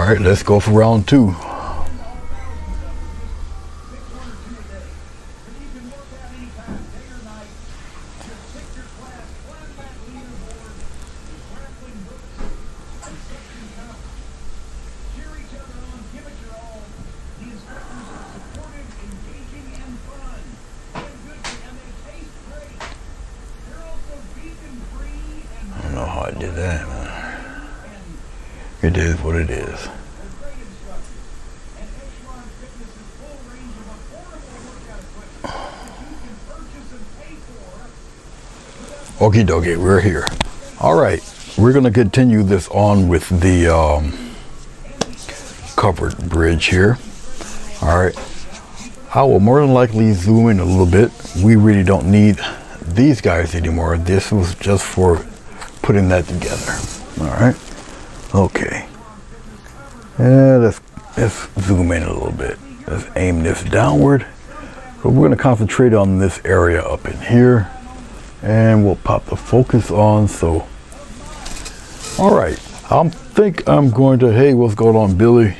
right, let's go for round two. I don't know how I did that, man. It is what it is. Okie dokie, we're here. All right, we're gonna continue this on with the covered bridge here. All right, I will more than likely zoom in a little bit. We really don't need these guys anymore. This was just for putting that together. All right, okay. And let's zoom in a little bit. Let's aim this downward. But we're gonna concentrate on this area up in here. And we'll pop the focus on. So, all right, I think I'm going to, hey, what's going on, Billy?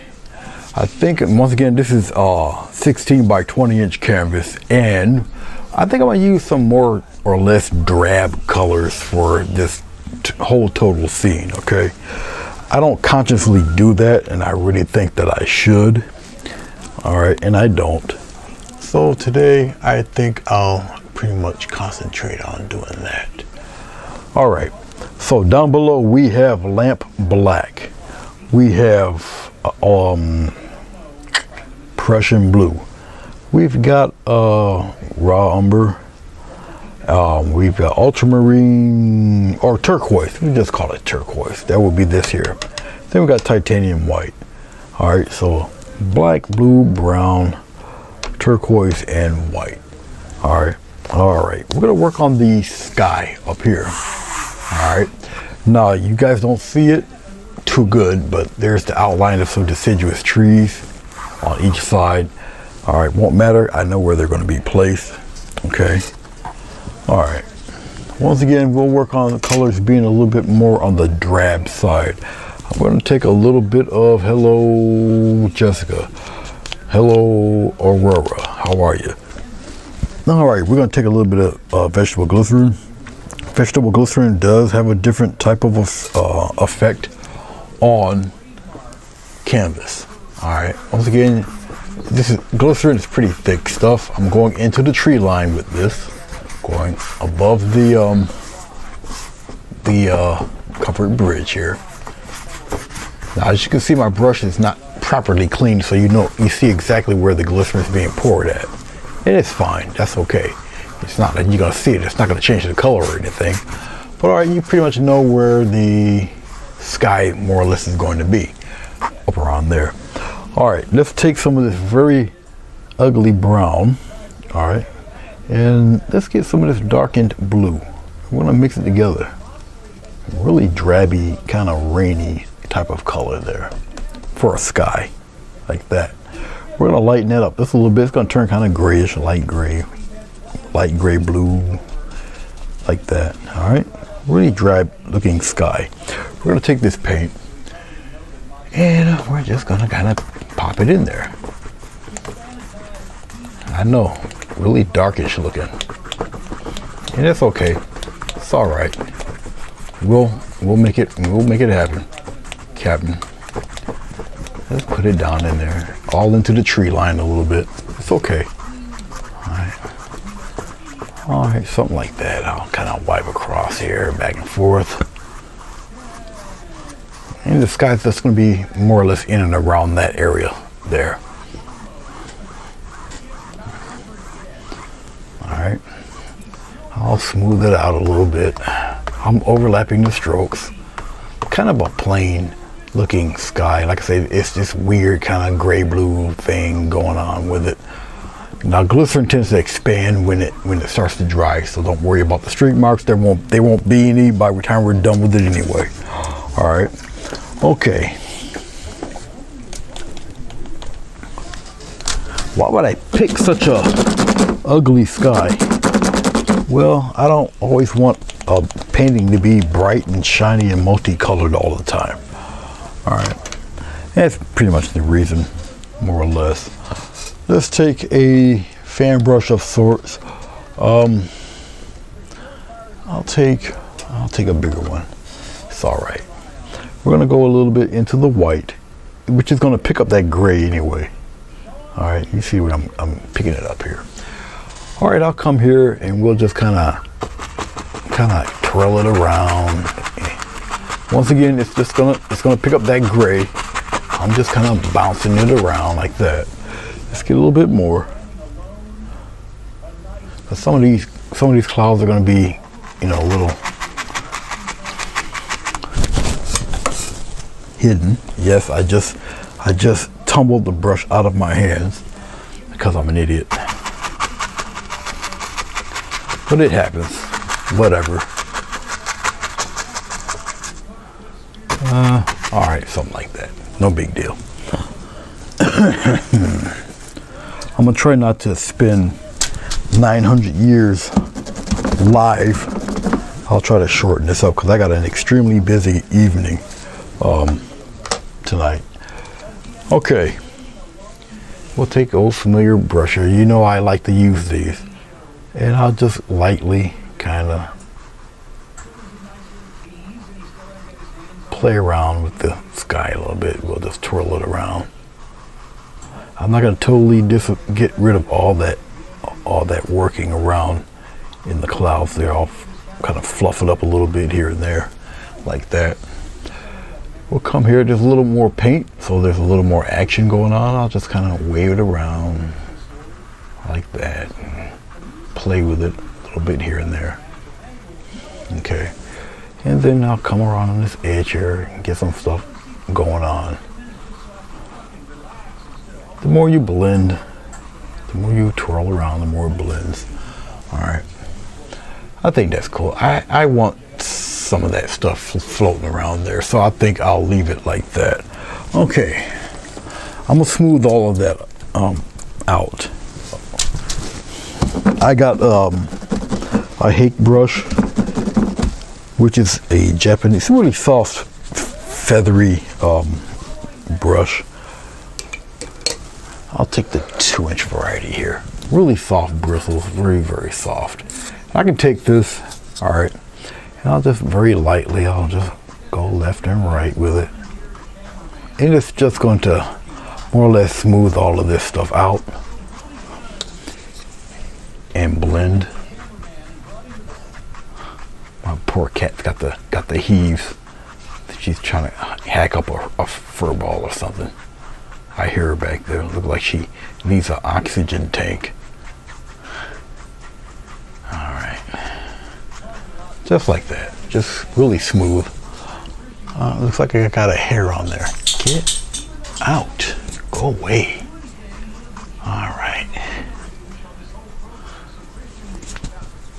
I think, once again, this is 16 by 20 inch canvas, and I think I'm gonna use some more or less drab colors for this whole total scene, okay? I don't consciously do that, and I really think that I should. All right, and I don't. So today, I think I'll pretty much concentrate on doing that. All right, so down below we have lamp black, we have Prussian blue, we've got raw umber, we've got ultramarine or turquoise. We just call it turquoise. That would be this here. Then we got titanium white. All right, so black, blue, brown, turquoise, and white. All right. All right, we're gonna work on the sky up here. All right, now you guys don't see it too good, but there's the outline of some deciduous trees on each side. All right, won't matter. I know where they're going to be placed. Okay. All right. Once again, we'll work on the colors being a little bit more on the drab side. I'm going to take a little bit of hello, Jessica. Hello, Aurora. How are you? All right, we're going to take a little bit of vegetable glycerin. Vegetable glycerin does have a different type of effect on canvas. All right, once again, glycerin is pretty thick stuff. I'm going into the tree line with this, going above the covered bridge here. Now, as you can see, my brush is not properly cleaned, so you see exactly where the glycerin is being poured at. And it's fine, that's okay. It's not that you're gonna see it, it's not gonna change the color or anything. But all right, you pretty much know where the sky more or less is going to be, up around there. All right, let's take some of this very ugly brown, all right, and let's get some of this darkened blue. We're gonna mix it together. Really drabby, kind of rainy type of color there for a sky, like that. We're gonna lighten that up just a little bit. It's gonna turn kind of grayish, light gray blue, like that. All right, really drab looking sky. We're gonna take this paint and we're just gonna kind of pop it in there. I know, really darkish looking, and it's okay. It's all right. We'll make it happen, Captain. Let's put it down in there, all into the tree line a little bit. It's okay. All right, something like that. I'll kind of wipe across here, back and forth. And the sky's just going to be more or less in and around that area there. All right, I'll smooth it out a little bit. I'm overlapping the strokes. Kind of a plain looking sky. Like I say, it's this weird kind of gray blue thing going on with it. Now glycerin tends to expand when it starts to dry, so don't worry about the streak marks. There won't be any by the time we're done with it anyway. All right, okay. Why would I pick such a ugly sky? Well, I don't always want a painting to be bright and shiny and multicolored all the time. All right, That's pretty much the reason, more or less. Let's take a fan brush of sorts. I'll take a bigger one. It's all right. We're gonna go a little bit into the white, which is gonna pick up that gray anyway. All right, you see what I'm picking it up here. All right, I'll come here and we'll just kind of twirl it around. Once again, it's gonna pick up that gray. I'm just kind of bouncing it around like that. Let's get a little bit more. But some of these clouds are gonna be, you know, a little hidden. Yes, I just tumbled the brush out of my hands because I'm an idiot. But it happens. Whatever. All right, something like that. No big deal. I'm gonna try not to spend 900 years live. I'll try to shorten this up because I got an extremely busy evening tonight. Okay, we'll take old familiar brusher. You know I like to use these, and I'll just lightly kind of play around with the sky a little bit. We'll just twirl it around. I'm not going to totally get rid of all that working around in the clouds there. I'll kind of fluff it up a little bit here and there like that. We'll come here, there's a little more paint, so there's a little more action going on. I'll just kind of wave it around like that, play with it a little bit here and there. Okay, and then I'll come around on this edge here and get some stuff going on. The more you blend, the more you twirl around, the more it blends. All right, I think that's cool. I want some of that stuff floating around there, so I think I'll leave it like that. Okay, I'm gonna smooth all of that out. I got a Hake brush, which is a Japanese, really soft, feathery brush. I'll take the 2-inch variety here. Really soft bristles, very, very soft. I can take this, all right, and I'll just very lightly, I'll just go left and right with it. And it's just going to more or less smooth all of this stuff out and blend. My poor cat's got the heaves. She's trying to hack up a fur ball or something. I hear her back there. Look like she needs an oxygen tank. All right, just like that, just really smooth. Looks like I got a hair on there. Get out, go away. All right,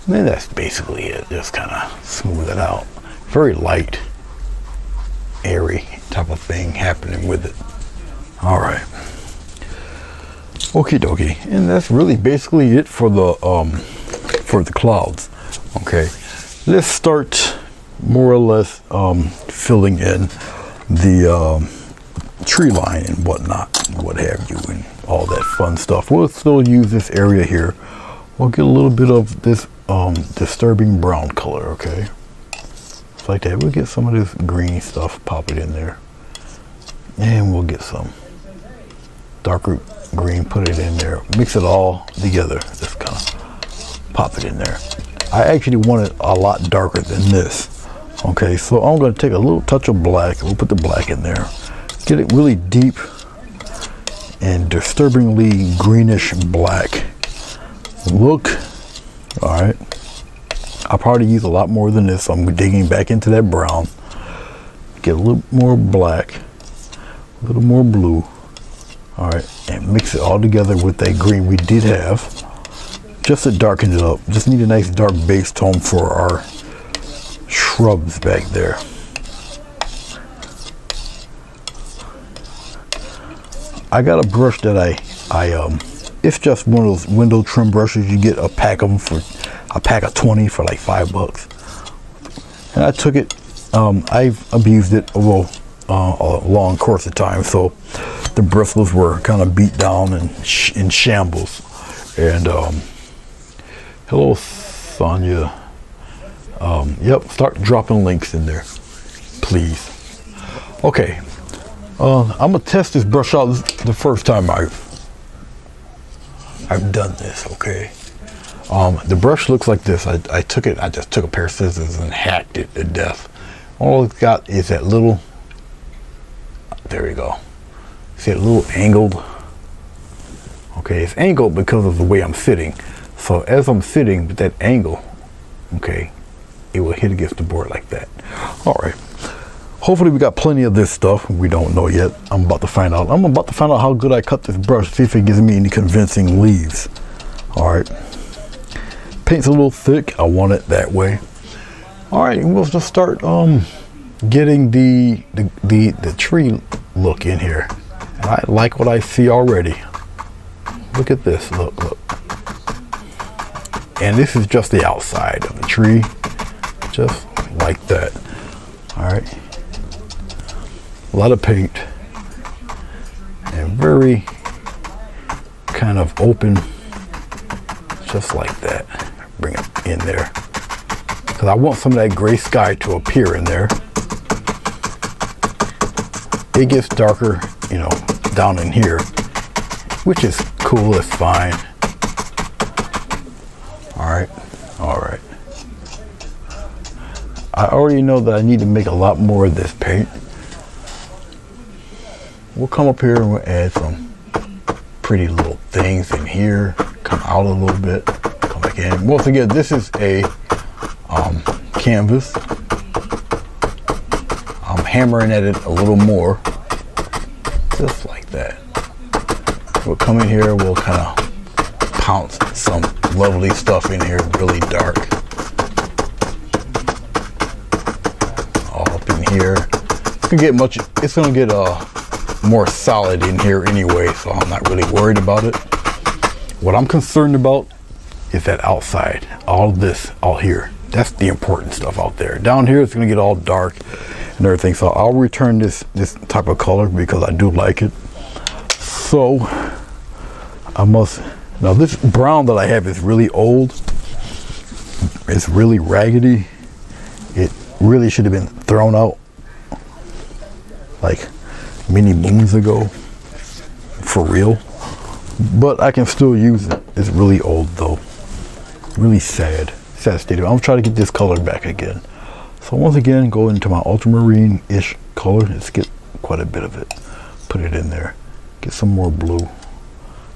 then that's basically it. Just kind of smooth it out. Very light, airy type of thing happening with it. All right, okie dokie, and that's really basically it for the clouds. Okay, let's start more or less filling in the tree line and whatnot, what have you, and all that fun stuff. We'll still use this area here. We'll get a little bit of this disturbing brown color. Okay, just like that. We'll get some of this green stuff, pop it in there, and we'll get some darker green, put it in there, mix it all together, just kind of pop it in there. I actually want it a lot darker than this. Okay, so I'm going to take a little touch of black. We'll put the black in there, get it really deep and disturbingly greenish black look. All right, I'll probably use a lot more than this, so I'm digging back into that brown, get a little more black, a little more blue. All right, and mix it all together with that green we did have, just to darken it up. Just need a nice dark base tone for our shrubs back there. I got a brush that it's just one of those window trim brushes. You get a pack of them for a pack of 20 for like $5. And I took it, I've abused it. Well, a long course of time, so the bristles were kind of beat down and in shambles. And hello, Sonia. Yep, start dropping links in there, please. Okay, I'm gonna test this brush out. This is the first time I've done this. Okay, the brush looks like this. I just took a pair of scissors and hacked it to death. All it's got is that little, there you go. See that little angled? Okay, it's angled because of the way I'm sitting. So as I'm sitting with that angle, okay, it will hit against the board like that. All right. Hopefully we got plenty of this stuff. We don't know yet. I'm about to find out. I'm about to find out how good I cut this brush, see if it gives me any convincing leaves. All right. Paint's a little thick. I want it that way. All right, we'll just start getting the tree look in here. And I like what I see already. Look at this. Look. And this is just the outside of the tree, just like that. All right. A lot of paint and very kind of open, just like that. Bring it in there because I want some of that gray sky to appear in there. It gets darker, you know, down in here, which is cool. It's fine. All right. I already know that I need to make a lot more of this paint. We'll come up here and we'll add some pretty little things in here. Come out a little bit. Come back in. Once again, this is a canvas. I'm hammering at it a little more. Just like that. We'll come in here. We'll kind of pounce some lovely stuff in here. Really dark. All up in here. It's gonna get much. It's gonna get more solid in here anyway, so I'm not really worried about it. What I'm concerned about is that outside, all this, all here. That's the important stuff out there. Down here, it's gonna get all dark and everything, so I'll return this type of color because I do like it. So now this brown that I have is really old. It's really raggedy. It really should have been thrown out like many moons ago, for real, but I can still use it. It's really old though, really sad state of it. I'm trying to get this color back again. So once again, go into my ultramarine-ish color. Let's get quite a bit of it. Put it in there. Get some more blue.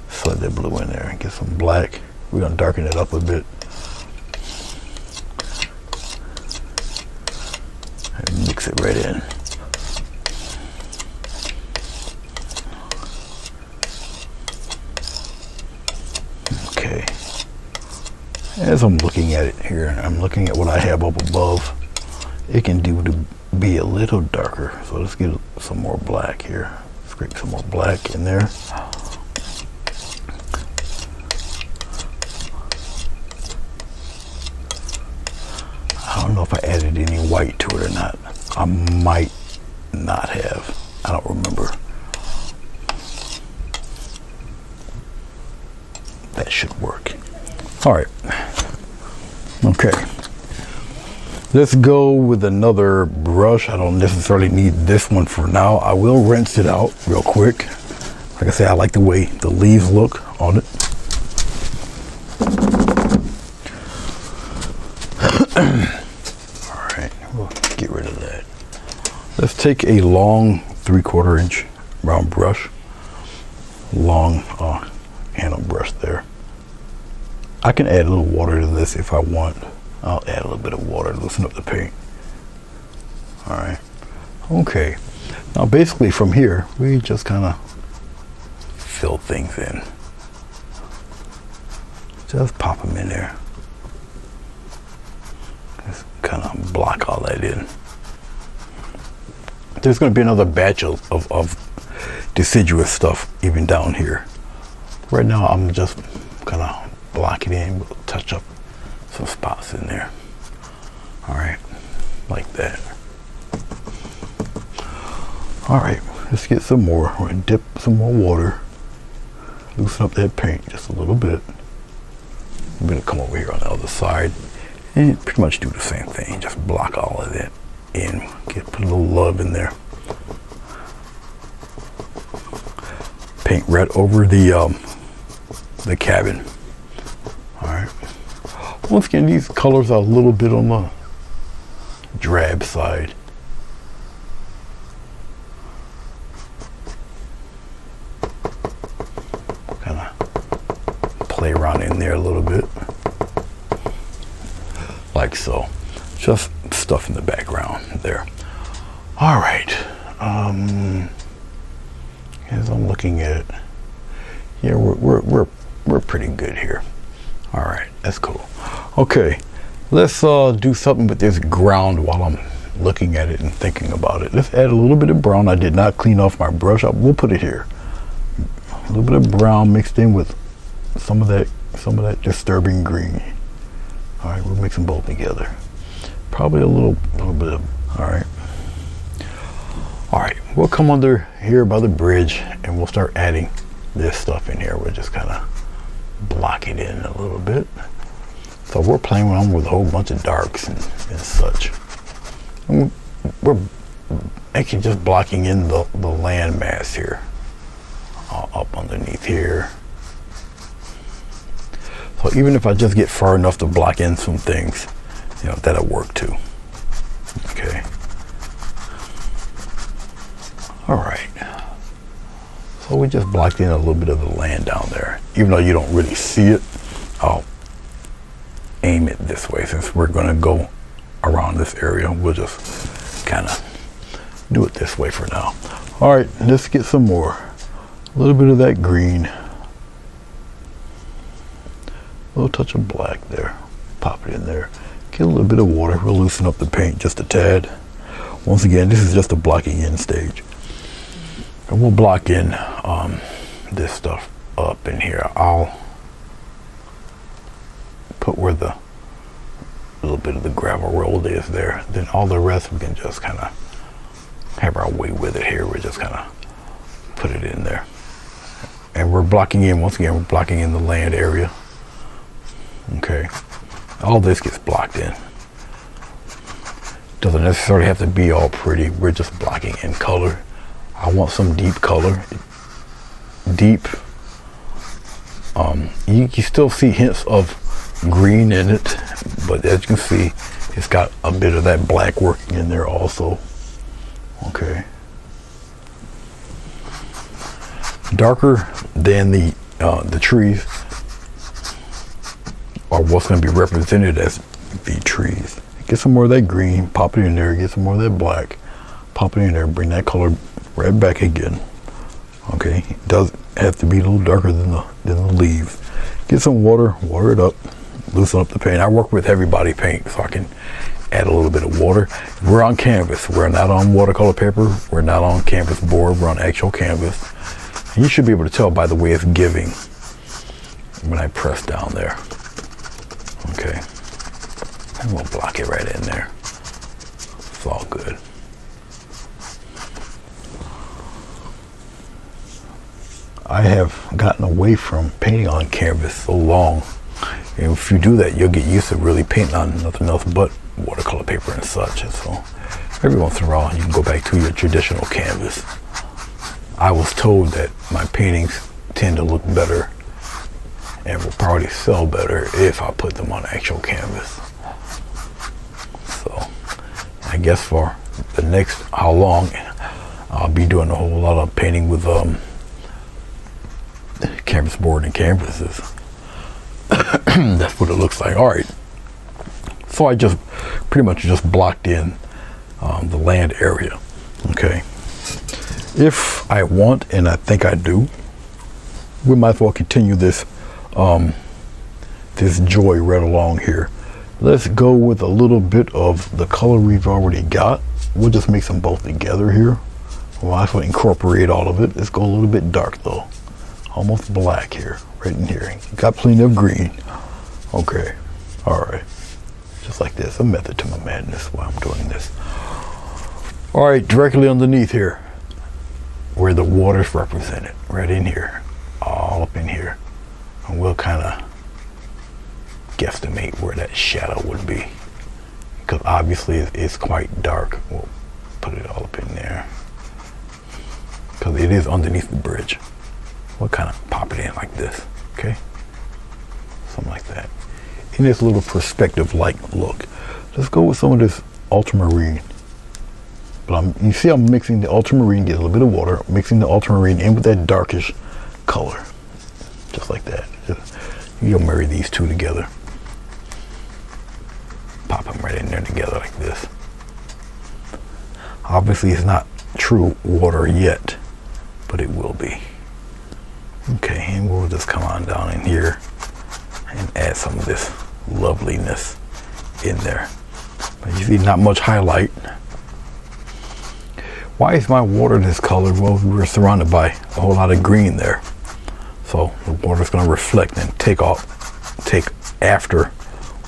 Slide that blue in there. Get some black. We're gonna darken it up a bit. And mix it right in. Okay, as I'm looking at it here, I'm looking at what I have up above. It can do to be a little darker, so let's get some more black here. Scrape some more black in there. I don't know if I added any white to it or not. I might not have. I don't remember. That should work. All right. Okay. Let's go with another brush. I don't necessarily need this one for now. I will rinse it out real quick. Like I said, I like the way the leaves look on it. All right, we'll get rid of that. Let's take a long 3/4 inch round brush. Long handle brush there. I can add a little water to this if I want. I'll add a little bit of water to loosen up the paint. All right. Okay. Now basically from here, we just kind of fill things in. Just pop them in there. Just kind of block all that in. There's going to be another batch of deciduous stuff even down here. Right now I'm just kind of block it in, we'll touch up some spots in there. All right, like that. All right, let's get some more. We're gonna dip some more water. Loosen up that paint just a little bit. I'm gonna come over here on the other side and pretty much do the same thing. Just block all of that in. Put a little love in there. Paint right over the cabin. All right. Once again, these colors are a little bit on the drab side. Kind of play around in there a little bit, like so. Just stuff in the background there. All right. As I'm looking at it, yeah, we're pretty good here. All right, that's cool. Okay, let's do something with this ground while I'm looking at it and thinking about it. Let's add a little bit of brown. I did not clean off my brush. We'll put it here. A little bit of brown mixed in with some of that disturbing green. All right, we'll mix them both together. Probably a little bit of. All right, we'll come under here by the bridge and we'll start adding this stuff in here. We'll just kind of block it in a little bit. So we're playing around with a whole bunch of darks and such. And we're actually just blocking in the land mass here, up underneath here. So even if I just get far enough to block in some things, you know, that'll work too. Okay. All right. So we just blocked in a little bit of the land down there. Even though you don't really see it, I'll aim it this way. Since we're going to go around this area, we'll just kind of do it this way for now. All right, let's get some more. A little bit of that green. A little touch of black there. Pop it in there. Get a little bit of water. We'll loosen up the paint just a tad. Once again, this is just a blocking in stage. And we'll block in this stuff up in here. I'll put where the little bit of the gravel road is there. Then all the rest we can just kind of have our way with it here. We're just kind of put it in there. And we're blocking in, once again, we're blocking in the land area. Okay. All this gets blocked in. Doesn't necessarily have to be all pretty. We're just blocking in color. I want some deep color. Deep. You can still see hints of green in it, but as you can see, it's got a bit of that black working in there also. Okay. Darker than the trees are what's going to be represented as the trees. Get some more of that green, pop it in there. Get some more of that black, pop it in there. Bring that color right back again. Okay, it does have to be a little darker than the leaves. Get some water, water it up, loosen up the paint. I work with heavy body paint, so I can add a little bit of water. We're on canvas. We're not on watercolor paper. We're not on canvas board. We're on actual canvas. And you should be able to tell by the way it's giving when I press down there. Okay, and we'll block it right in there. It's all good. I have gotten away from painting on canvas so long, and if you do that, you'll get used to really painting on nothing else but watercolor paper and such. And so every once in a while, you can go back to your traditional canvas. I was told that my paintings tend to look better and will probably sell better if I put them on actual canvas. So I guess for the next how long, I'll be doing a whole lot of painting with canvas board and canvases. That's what it looks like. All right, so I just pretty much just blocked in the land area. Okay, if I want, and I think I do, we might as well continue this this joy right along here. Let's go with a little bit of the color we've already got. We'll just mix them both together here. Well, I will incorporate all of it. Let's go a little bit dark though, almost black here, right in here. Got plenty of green. Okay, all right, just like this. A method to my madness while I'm doing this. All right, directly underneath here, where the water's represented, right in here, all up in here. And we'll kind of guesstimate where that shadow would be, because obviously it's quite dark. We'll put it all up in there because it is underneath the bridge. We'll kind of pop it in like this, okay? Something like that. In this little perspective-like look. Let's go with some of this ultramarine. But you see I'm mixing the ultramarine, get a little bit of water, mixing the ultramarine in with that darkish color. Just like that. You'll marry these two together. Pop them right in there together like this. Obviously it's not true water yet, but it will be. Okay, and we'll just come on down in here and add some of this loveliness in there. But you see not much highlight. Why is my water this color? Well, we were surrounded by a whole lot of green there. So the water's going to reflect and take after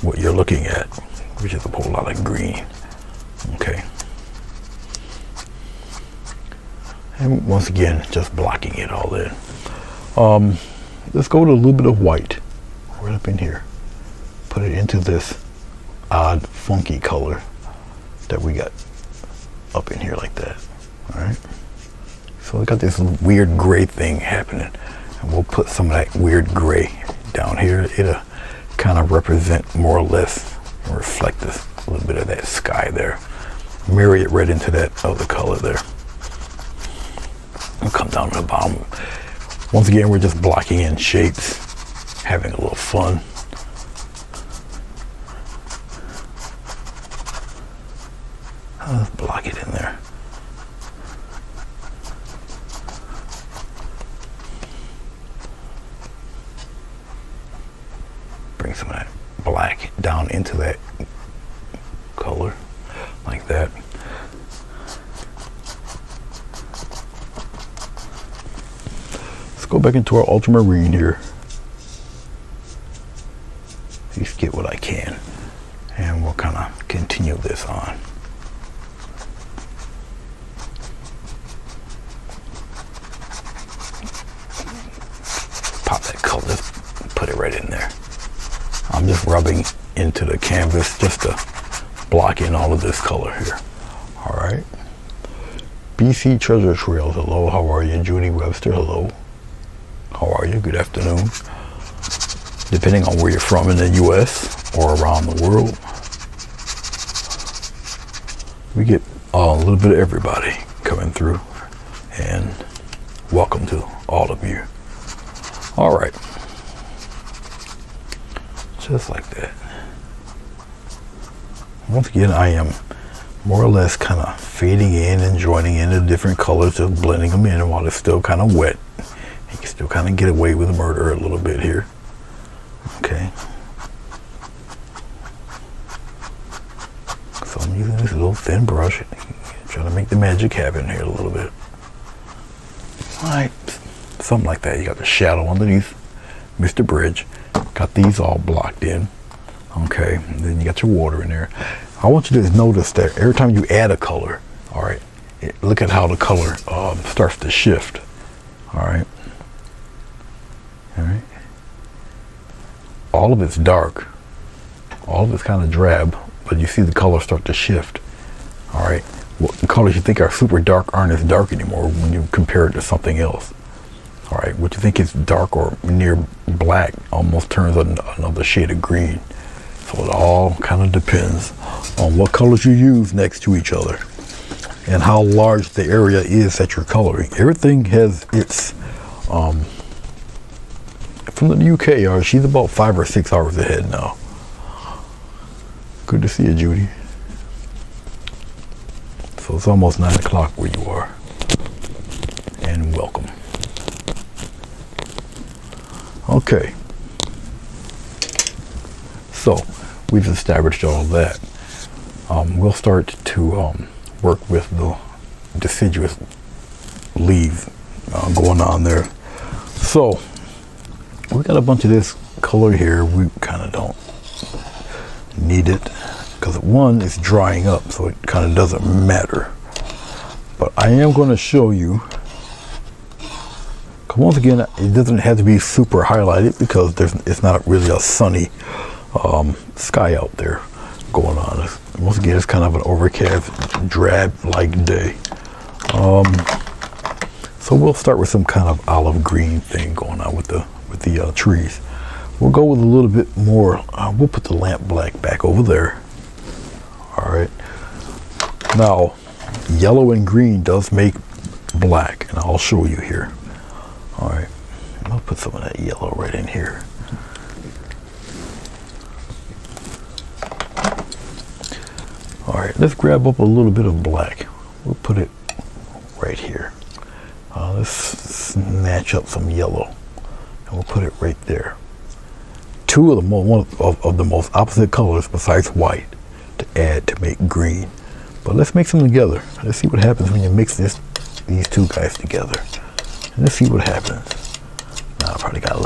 what you're looking at, which is a whole lot of green. Okay. And once again, just blocking it all in. Let's go with a little bit of white right up in here. Put it into this odd, funky color that we got up in here like that. All right. So we got this weird gray thing happening, and we'll put some of that weird gray down here. It'll kind of represent more or less and reflect this a little bit of that sky there. Marry it right into that other color there. We'll come down to the bottom. Once again, we're just blocking in shapes, having a little fun. Let's block it in there. Bring some of that black down into that color, like that. Let's go back into our ultramarine here. At least get what I can. And we'll kind of continue this on. Pop that color, just put it right in there. I'm just rubbing into the canvas just to block in all of this color here. All right. BC Treasure Trails, hello, how are you? Judy Webster, hello. How are you? Good afternoon. Depending on where you're from in the US or around the world. We get a little bit of everybody coming through, and welcome to all of you. All right. Just like that. Once again, I am more or less kind of fading in and joining in the different colors, just blending them in while it's still kind of wet. You can still kind of get away with murder a little bit here. Okay. So I'm using this little thin brush, trying to make the magic happen here a little bit. All right. Something like that. You got the shadow underneath Mr. Bridge. Got these all blocked in. Okay, and then you got your water in there. I want you to notice that every time you add a color, all right, look at how the color starts to shift. All right. All right. All of it's dark. All of it's kind of drab, but you see the colors start to shift. All right. What colors you think are super dark aren't as dark anymore when you compare it to something else. All right, what you think is dark or near black almost turns another shade of green. So it all kind of depends on what colors you use next to each other and how large the area is that you're coloring. Everything has its, from the UK, she's about 5 or 6 hours ahead now. Good to see you, Judy. So it's almost 9 o'clock where you are. And welcome. Okay, so we've established all of that. We'll start to work with the deciduous leaves going on there. So we got a bunch of this color here. We kind of don't need it because one is drying up, so it kind of doesn't matter. But I am going to show you Once again, it doesn't have to be super highlighted because it's not really a sunny sky out there going on. Once again, it's kind of an overcast, drab-like day. So we'll start with some kind of olive green thing going on with the trees. We'll go with a little bit more. We'll put the lamp black back over there. All right. Now, yellow and green does make black, and I'll show you here. All right. I'll put some of that yellow right in here. All right. Let's grab up a little bit of black. We'll put it right here. Let's snatch up some yellow, and we'll put it right there. Two of the most opposite colors besides white to add to make green. But let's mix them together. Let's see what happens when you mix these two guys together. And let's see what happens. Now I probably got a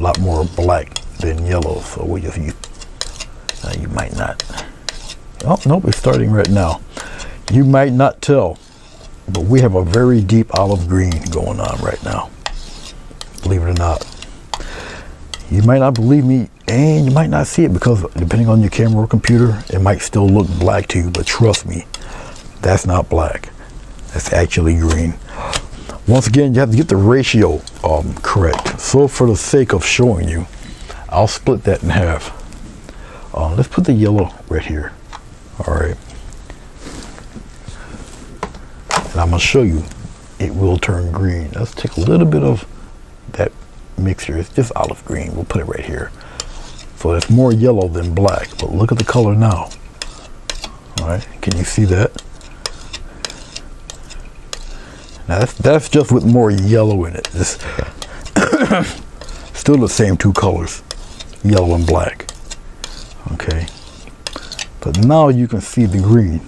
lot more black than yellow, so we just use. You might not. Oh nope, it's starting right now. You might not tell, but we have a very deep olive green going on right now. Believe it or not. You might not believe me, and you might not see it because depending on your camera or computer, it might still look black to you, but trust me, that's not black. That's actually green. Once again, you have to get the ratio correct. So for the sake of showing you, I'll split that in half. Let's put the yellow right here. All right. And I'm gonna show you, it will turn green. Let's take a little bit of that mixture. It's just olive green. We'll put it right here. So it's more yellow than black, but look at the color now. All right, can you see that? Now that's just with more yellow in it. It's still the same two colors, yellow and black. Okay, but now you can see the green.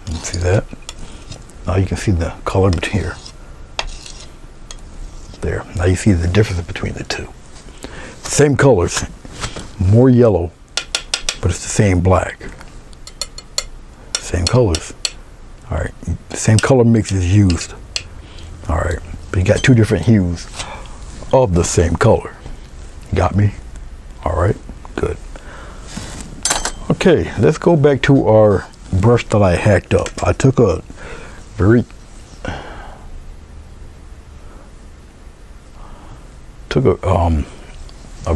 You see that? Now you can see the color here. There. Now you see the difference between the two. Same colors, more yellow, but it's the same black. Same colors. All right. The same color mix is used. All right. But you got two different hues of the same color. Got me? All right. Good. Okay. Let's go back to our brush that I hacked up. I took a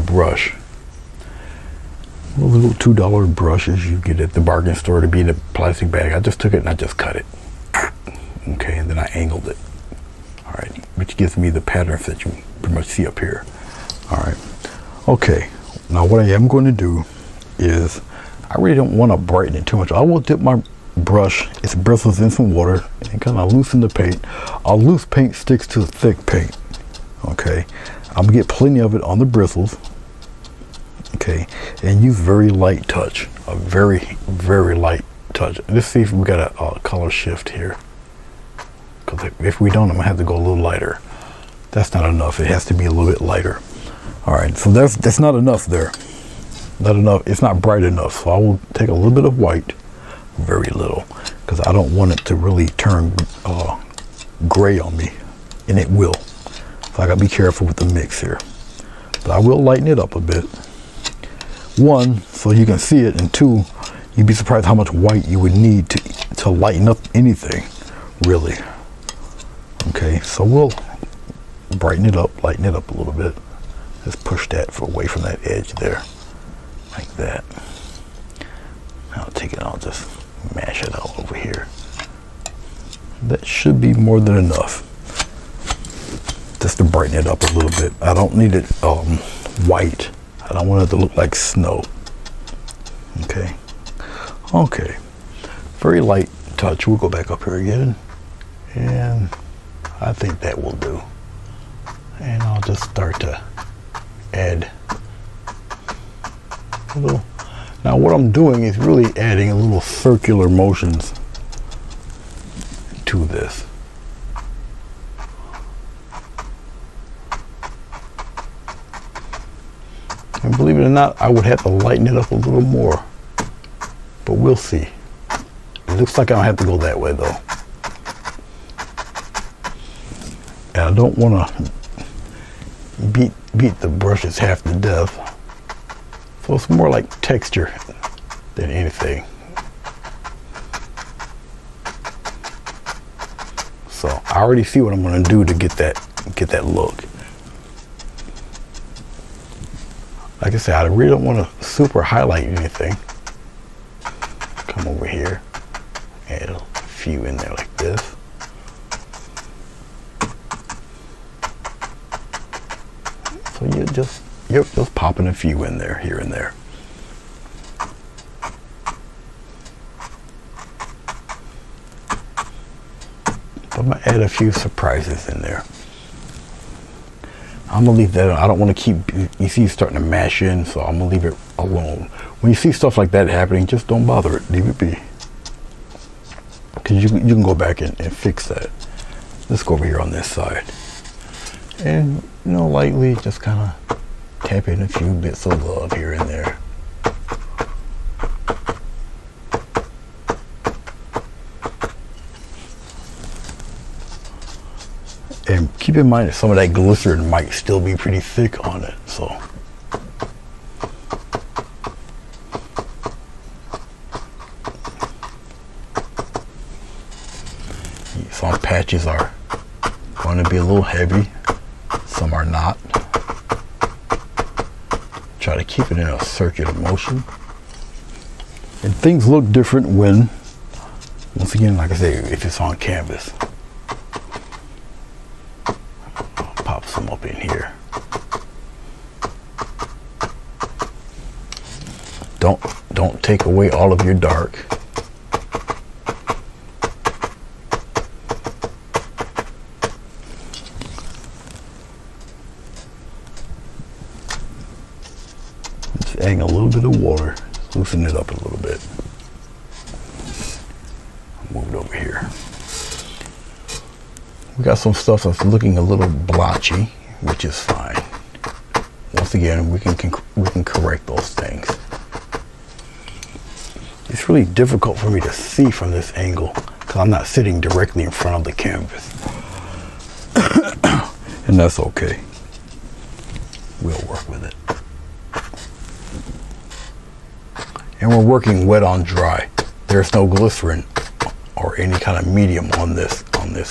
brush, a little $2 brushes you get at the bargain store to be in a plastic bag. I just took it and I just cut it. Okay, and then I angled it. All right, which gives me the patterns that you pretty much see up here. All right. Okay. Now what I am going to do is, I really don't want to brighten it too much. I will dip my brush, its bristles, in some water and kind of loosen the paint. Loose paint sticks to thick paint. Okay, I'm gonna get plenty of it on the bristles. Okay, and use very light touch, a very light touch. Let's see if we got a color shift here, because if we don't, I'm gonna have to go a little lighter. That's not enough. It has to be a little bit lighter. All right, so that's not enough there. Not enough. It's not bright enough. So I will take a little bit of white, very little, because I don't want it to really turn gray on me, and it will. So I gotta be careful with the mix here. But I will lighten it up a bit. One, so you can see it, and two, you'd be surprised how much white you would need to lighten up anything, really. Okay, so we'll brighten it up, lighten it up a little bit. Just push that away from that edge there, like that. I'll take it, I'll just mash it out over here. That should be more than enough. Just to brighten it up a little bit. I don't need it white. I don't want it to look like snow. Okay. Okay. Very light touch. We'll go back up here again. And I think that will do. And I'll just start to add a little. Now what I'm doing is really adding a little circular motions to this. And believe it or not, I would have to lighten it up a little more, but we'll see. It looks like I don't have to go that way though. And I don't want to beat the brushes half to death. So it's more like texture than anything. So I already see what I'm going to do to get that look. Like I said, I really don't want to super highlight anything. Come over here, add a few in there like this. So you're just popping a few in there, here and there. I'm gonna add a few surprises in there. I'm gonna leave that. I don't want to keep. You see, it's starting to mash in, so I'm gonna leave it alone. When you see stuff like that happening, just don't bother it. Leave it be, because you can go back and fix that. Let's go over here on this side, and lightly just kind of tap in a few bits of love here and there. And keep in mind that some of that glycerin might still be pretty thick on it, so. Some patches are going to be a little heavy, some are not. Try to keep it in a circular motion. And things look different when, once again, like I say, if it's on canvas. Pop some up in here. Don't take away all of your dark. Just adding a little bit of water, loosen it up a little bit. Move it over here. We got some stuff that's looking a little blotchy, which is fine. Once again, we can correct those things. It's really difficult for me to see from this angle because I'm not sitting directly in front of the canvas. And that's okay. We'll work with it. And we're working wet on dry. There's no glycerin or any kind of medium on this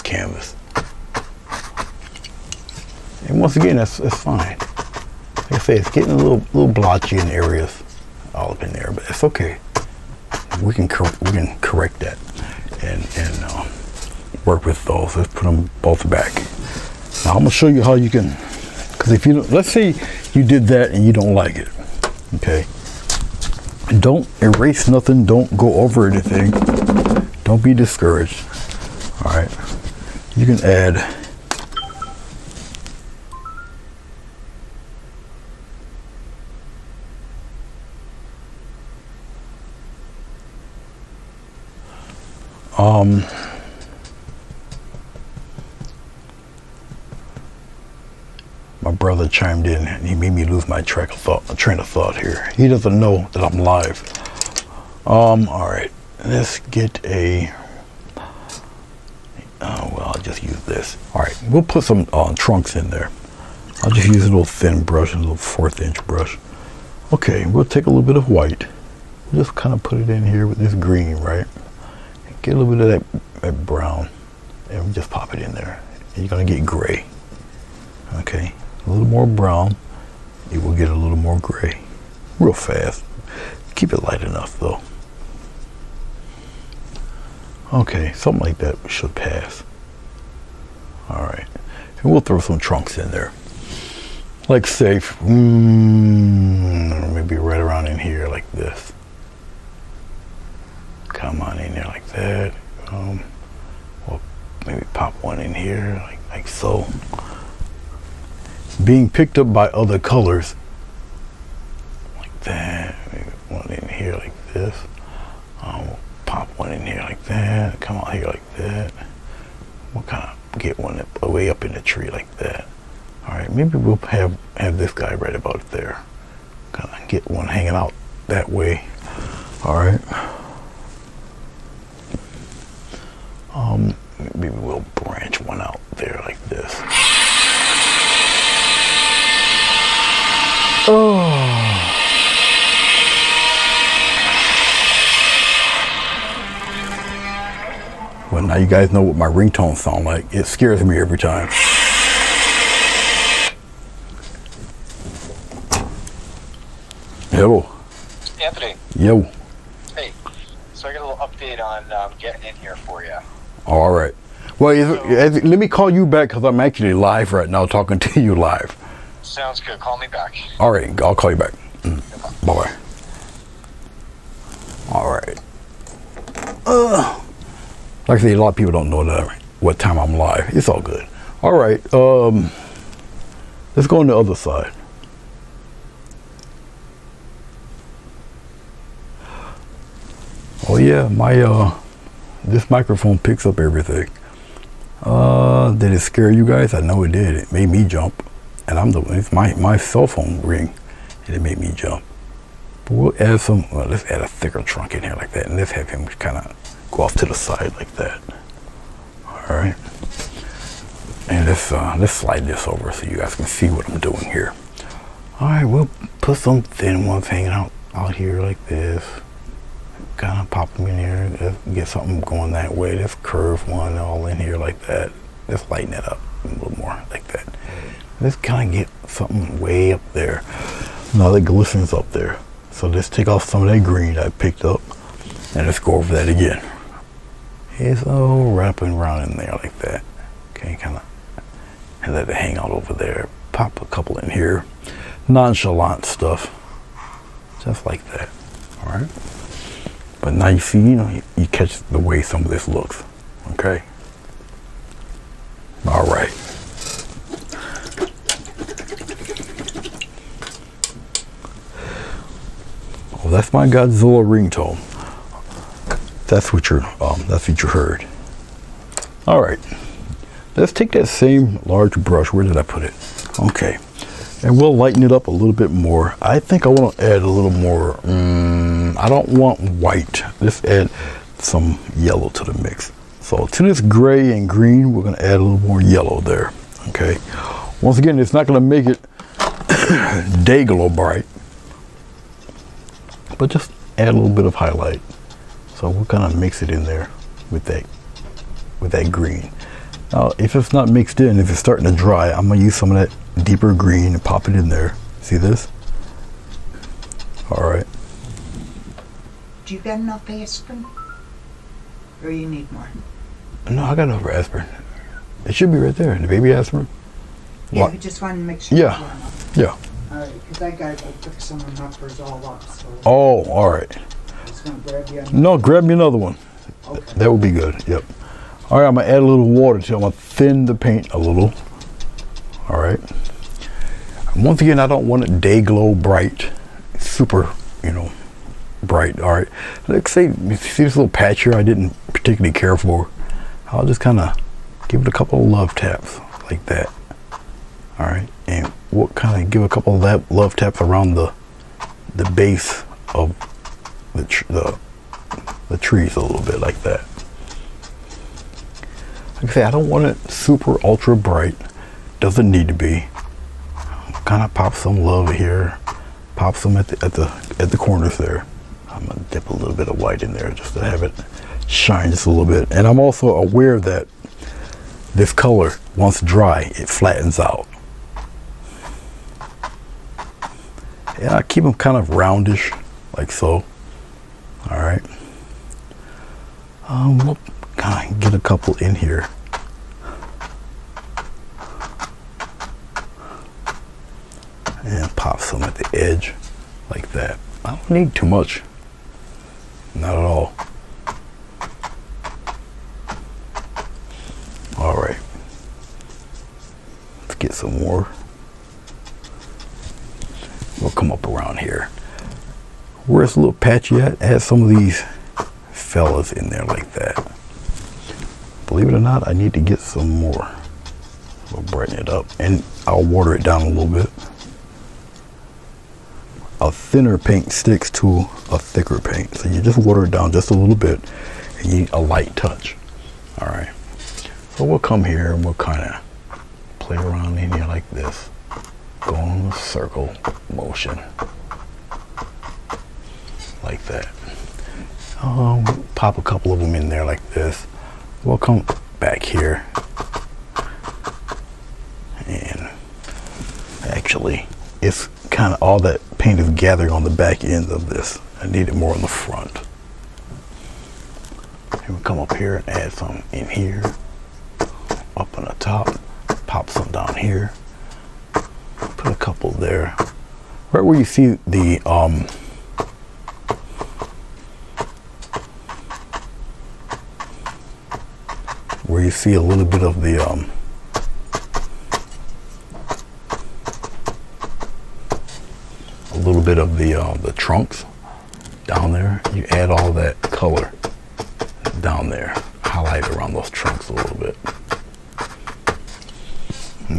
canvas. And once again, that's fine. Like I say, it's getting a little blotchy in areas, all up in there, but it's okay. We can correct that and work with those. Let's put them both back. Now I'm gonna show you how you can, because if you let's say you did that and you don't like it, okay? Don't erase nothing. Don't go over anything. Don't be discouraged. All right, you can add. My brother chimed in and he made me lose my train of thought here. He doesn't know that I'm live. All right, let's get a, well, I'll just use this. All right, we'll put some trunks in there. I'll just use a little thin brush, a little 1/4 inch brush. Okay, we'll take a little bit of white. We'll just kind of put it in here with this green, right? Get a little bit of that brown and just pop it in there. And you're gonna get gray. Okay, a little more brown, you will get a little more gray. Real fast. Keep it light enough though. Okay, something like that should pass. All right, and we'll throw some trunks in there. Like say, maybe right around in here like this. Come on in there like that. We'll maybe pop one in here like so. Being picked up by other colors like that. Maybe one in here like this. We'll pop one in here like that. Come out here like that. We'll kind of get one way up in the tree like that. All right, maybe we'll have this guy right about there. Kind of get one hanging out that way. All right. Maybe we'll branch one out there like this. Well, now you guys know what my ringtones sound like. It scares me every time. Hello. Anthony. Yo. Hey. So I got a little update on getting in here for you. All right. Well, let me call you back because I'm actually live right now, talking to you live. Sounds good. Call me back. All right. I'll call you back. Bye-bye. All right. Like I say, a lot of people don't know that what time I'm live. It's all good. All right. Let's go on the other side. Oh yeah, my this microphone picks up everything. Did it scare you guys? I know it did. It made me jump, and it's my cell phone ring, and it made me jump. But we'll add let's add a thicker trunk in here like that, and let's have him kind of go off to the side like that. All right, and let's slide this over so you guys can see what I'm doing here. All right, we'll put some thin ones hanging out here like this. Kind of pop them in here. Let's get something going that way. Let's curve one all in here like that. Let's lighten it up a little more like that. Let's kind of get something way up there. Now the glycerin's up there. So let's take off some of that green I picked up and let's go over that again. It's all wrapping around in there like that. Okay, kind of, and let it hang out over there. Pop a couple in here. Nonchalant stuff. Just like that. All right. But now you see, you catch the way some of this looks. Okay. All right. Oh, that's my Godzilla ringtone. That's what you heard. All right. Let's take that same large brush. Where did I put it? Okay. And we'll lighten it up a little bit more. I think I want to add a little more. I don't want white. Let's add some yellow to the mix. So to this gray and green, we're going to add a little more yellow there. Okay. Once again, it's not going to make it day glow bright, but just add a little bit of highlight. So we'll kind of mix it in there with that green. Now, if it's not mixed in, if it's starting to dry, I'm going to use some of that deeper green and pop it in there. See this? All right. Do you got enough aspirin? Or you need more? No, I got enough aspirin. It should be right there, the baby aspirin. Yeah, What? we just wanted to make sure. Yeah. Yeah. All right, because I got to go pick some of them up for all up. So Oh, all right. I was going to grab you. No, grab me another one. Okay. That would be good. Yep. All right, I'm gonna add a little water to it. I'm gonna thin the paint a little. All right. Once again, I don't want it day glow bright, super, bright. All right. Let's say, you see this little patch here I didn't particularly care for. I'll just kind of give it a couple of love taps like that. All right. And we'll kind of give a couple of love taps around the base of the trees a little bit like that. Like I say, I don't want it super ultra bright. Doesn't need to be. Kind of pop some love here. Pop some at the corners there. I'm gonna dip a little bit of white in there just to have it shine just a little bit. And I'm also aware that this color, once dry, it flattens out. And I keep them kind of roundish, like so. All right. We'll kind of get a couple in here. And pop some at the edge, like that. I don't need too much. Not at all. All right. Let's get some more. We'll come up around here. Where it's a little patchy at, add some of these fellas in there like that. Believe it or not, I need to get some more. We'll brighten it up and I'll water it down a little bit. A thinner paint sticks to a thicker paint. So you just water it down just a little bit and you need a light touch. All right. So we'll come here and we'll kind of play around in here like this. Go in a circle motion. Like that. Pop a couple of them in there like this. we'll come back here, and actually it's kind of all that paint is gathering on the back end of this. I need it more on the front. And we'll come up here and add some in here, up on the top, pop some down here, put a couple there, right where you see the where you see a little bit of the the trunks down there. You add all that color down there, highlight around those trunks a little bit.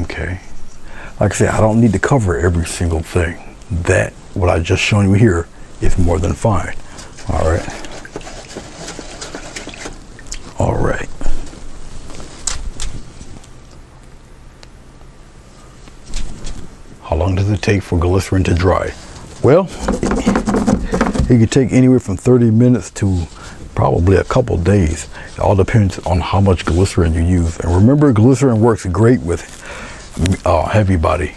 Okay, like I said, I don't need to cover every single thing. That what I just shown you here is more than fine. All right. How long does it take for glycerin to dry? Well, it could take anywhere from 30 minutes to probably a couple days. It all depends on how much glycerin you use. And remember, glycerin works great with heavy body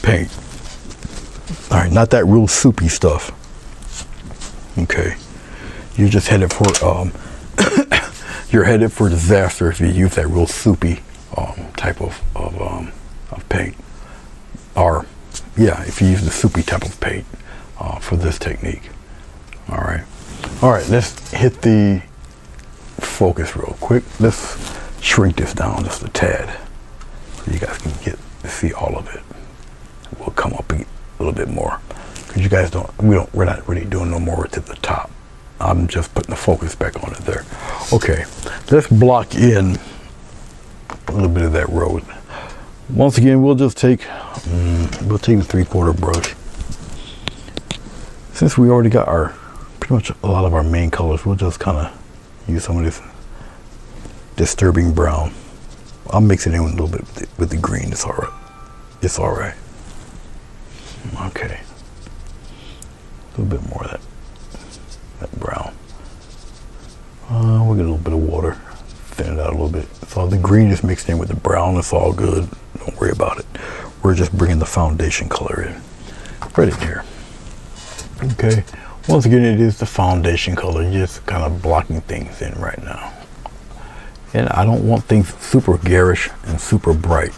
paint. All right, not that real soupy stuff. Okay, you're just headed for you're headed for disaster if you use that real soupy type of paint. Or yeah, if you use the soupy type of paint for this technique. All right, let's hit the focus real quick. Let's shrink this down just a tad so you guys can get to see all of it. We'll come up a little bit more because you guys we're not really doing no more to the top. I'm just putting the focus back on it there. Okay, let's block in a little bit of that road. Once again, we'll just take the 3/4 brush. Since we already got pretty much a lot of our main colors, we'll just kind of use some of this disturbing brown. I'll mix it in a little bit with the green. It's all right. It's all right. Okay. A little bit more of that brown. We'll get a little bit of water, thin it out a little bit. So the green is mixed in with the brown. It's all good. Don't worry about it. We're just bringing the foundation color in, right in here. Okay. Once again, it is the foundation color. You're just kind of blocking things in right now. And I don't want things super garish and super bright.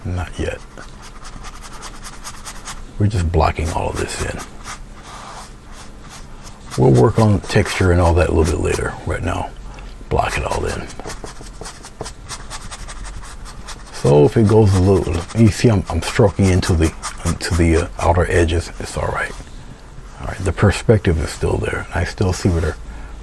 Not yet. We're just blocking all of this in. We'll work on texture and all that a little bit later. Right now, block it all in. So if it goes a little, you see I'm stroking into the outer edges. It's all right. All right, the perspective is still there. I still see where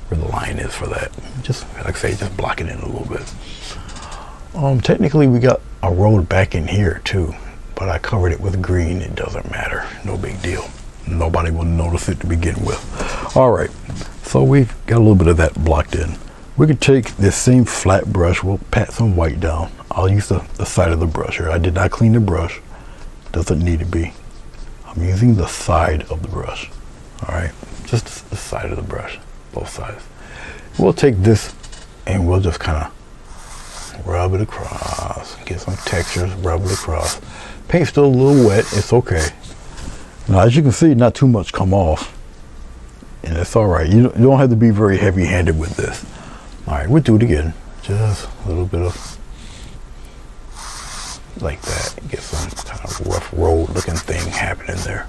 the line is for that. Just like I say, just block it in a little bit. Technically, we got a road back in here too, but I covered it with green. It doesn't matter. No big deal. Nobody will notice it to begin with. All right, so we've got a little bit of that blocked in. We could take this same flat brush. We'll pat some white down. I'll use the side of the brush here. I did not clean the brush. Doesn't need to be. I'm using the side of the brush. All right, just the side of the brush, both sides. We'll take this and we'll just kind of rub it across, get some textures, rub it across. Paint's still a little wet. It's okay. Now, as you can see, not too much come off, and it's all right. You don't have to be very heavy-handed with this. All right, we'll do it again. Just a little bit of like that. Get some kind of rough road-looking thing happening there.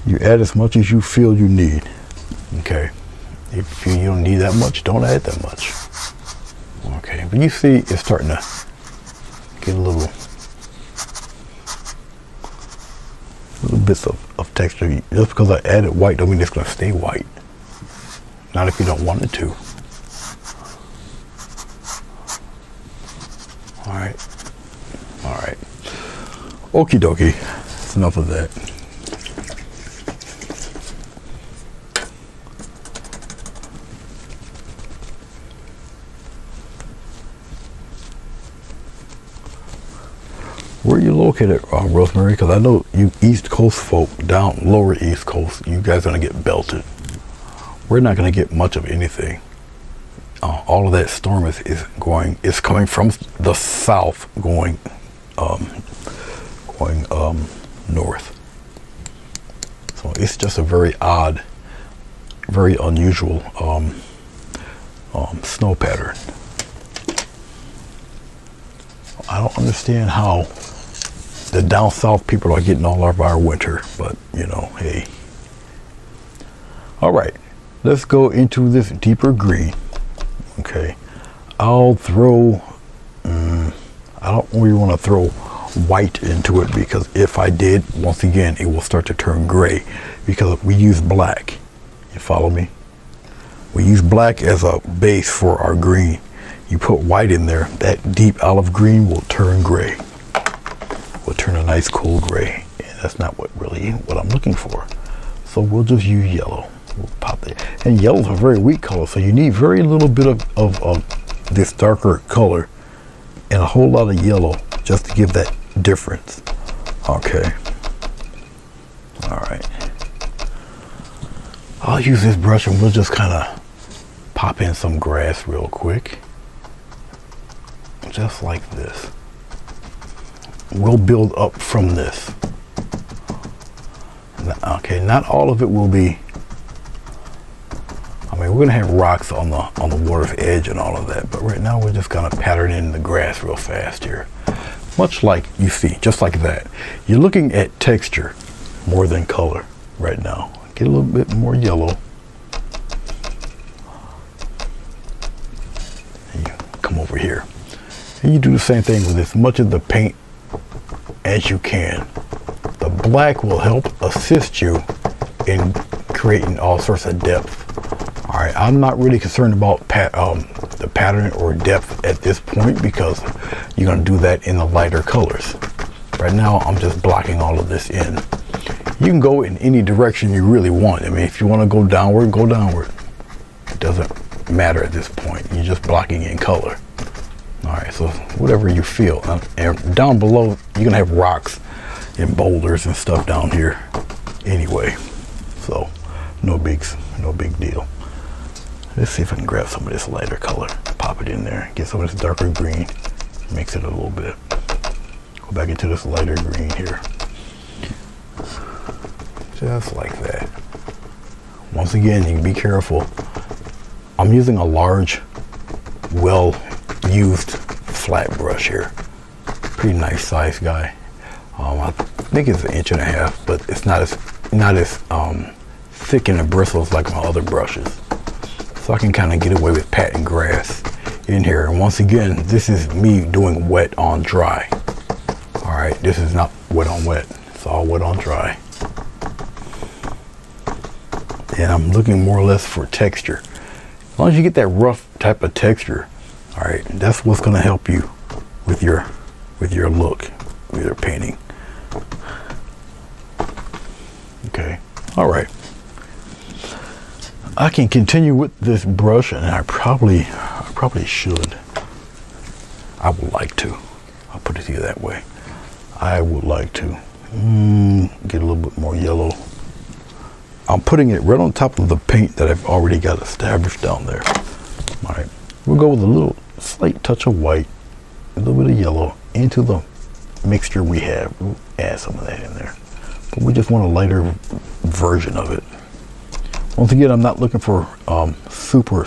You add as much as you feel you need. Okay. If you don't need that much, don't add that much. Okay, but you see, it's starting to get a little bits of texture. Just because I added white don't mean it's going to stay white. Not if you don't want it to. Alright. Alright. Okie dokie. That's enough of that. Where are you located, Rosemary? Because I know you East Coast folk, down lower East Coast, you guys are going to get belted. we're not going to get much of anything. All of that storm is coming from the south, going north. So it's just a very odd, very unusual snow pattern. I don't understand how the down south people are getting all of our winter, but you know, hey. All right, let's go into this deeper green. Okay, I'll throw, I don't really want to throw white into it, because if I did, once again, it will start to turn gray, because we use black. You follow me? We use black as a base for our green. You put white in there, that deep olive green will turn gray. Will turn a nice cool gray, and that's not what I'm looking for. So we'll just use yellow. We'll pop it. And yellow's a very weak color, so you need very little bit of this darker color and a whole lot of yellow just to give that difference. Okay. All right. I'll use this brush and we'll just kind of pop in some grass real quick. Just like this. We'll build up from this. Okay, not all of it will be, I mean, we're gonna have rocks on the water's edge and all of that, but right now we're just gonna pattern in the grass real fast here. Much like you see, just like that. You're looking at texture more than color right now. Get a little bit more yellow. And you come over here. And you do the same thing with as much of the paint as you can. The black will help assist you in creating all sorts of depth. All right, I'm not really concerned about the pattern or depth at this point, because you're going to do that in the lighter colors. Right now, I'm just blocking all of this in. You can go in any direction you really want. I mean, if you want to go downward, go downward. It doesn't matter at this point. You're just blocking in color. All right, so whatever you feel. And down below, you're gonna have rocks and boulders and stuff down here anyway. So no big deal. Let's see if I can grab some of this lighter color, pop it in there, get some of this darker green, mix it a little bit. Go back into this lighter green here. Just like that. Once again, you can be careful. I'm using a large, well-used flat brush here. Pretty nice size guy. I think it's 1.5 inches, but it's not as thick in the bristles like my other brushes. So I can kind of get away with patting grass in here. And once again, this is me doing wet on dry. All right, this is not wet on wet. It's all wet on dry. And I'm looking more or less for texture. As long as you get that rough type of texture, all right, that's what's going to help you with your look, with your painting. Okay, all right. I can continue with this brush, and I probably should. I would like to. I'll put it to you that way. I would like to get a little bit more yellow. I'm putting it right on top of the paint that I've already got established down there. All right, we'll go with a little slight touch of white, a little bit of yellow into the mixture we have. We'll add some of that in there, but we just want a lighter version of it. Once again, I'm not looking for super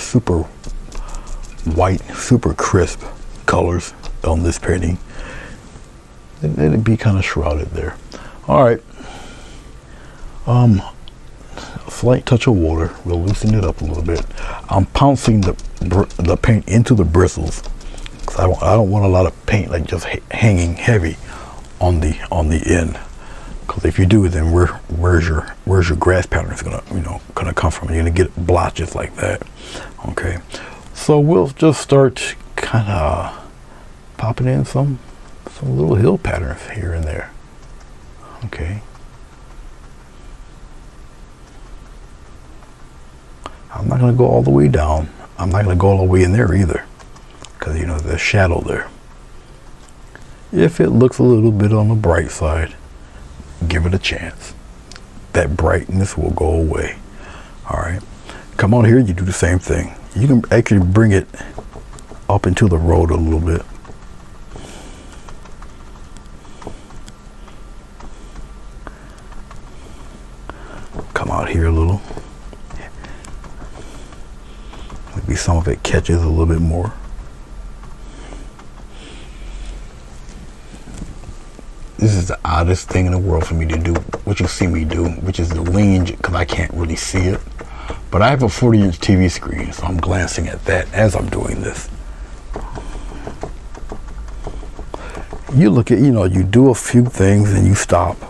white, super crisp colors on this painting. It'd be kind of shrouded there. All right. A slight touch of water. We'll loosen it up a little bit. I'm pouncing the paint into the bristles, because I don't want a lot of paint like just hanging heavy on the end. Because if you do, then where's your grass pattern is gonna come from? You're gonna get blotches like that. Okay, so we'll just start kind of popping in some little hill patterns here and there. Okay. I'm not going to go all the way down. I'm not going to go all the way in there either, because there's shadow there. If it looks a little bit on the bright side, give it a chance. That brightness will go away. All right. come on here, you do the same thing. You can actually bring it up into the road a little bit. Come out here a little. Maybe some of it catches a little bit more. This is the oddest thing in the world for me to do, what you see me do, which is the lean, because I can't really see it. But I have a 40-inch TV screen, so I'm glancing at that as I'm doing this. You look at, you do a few things and you stop.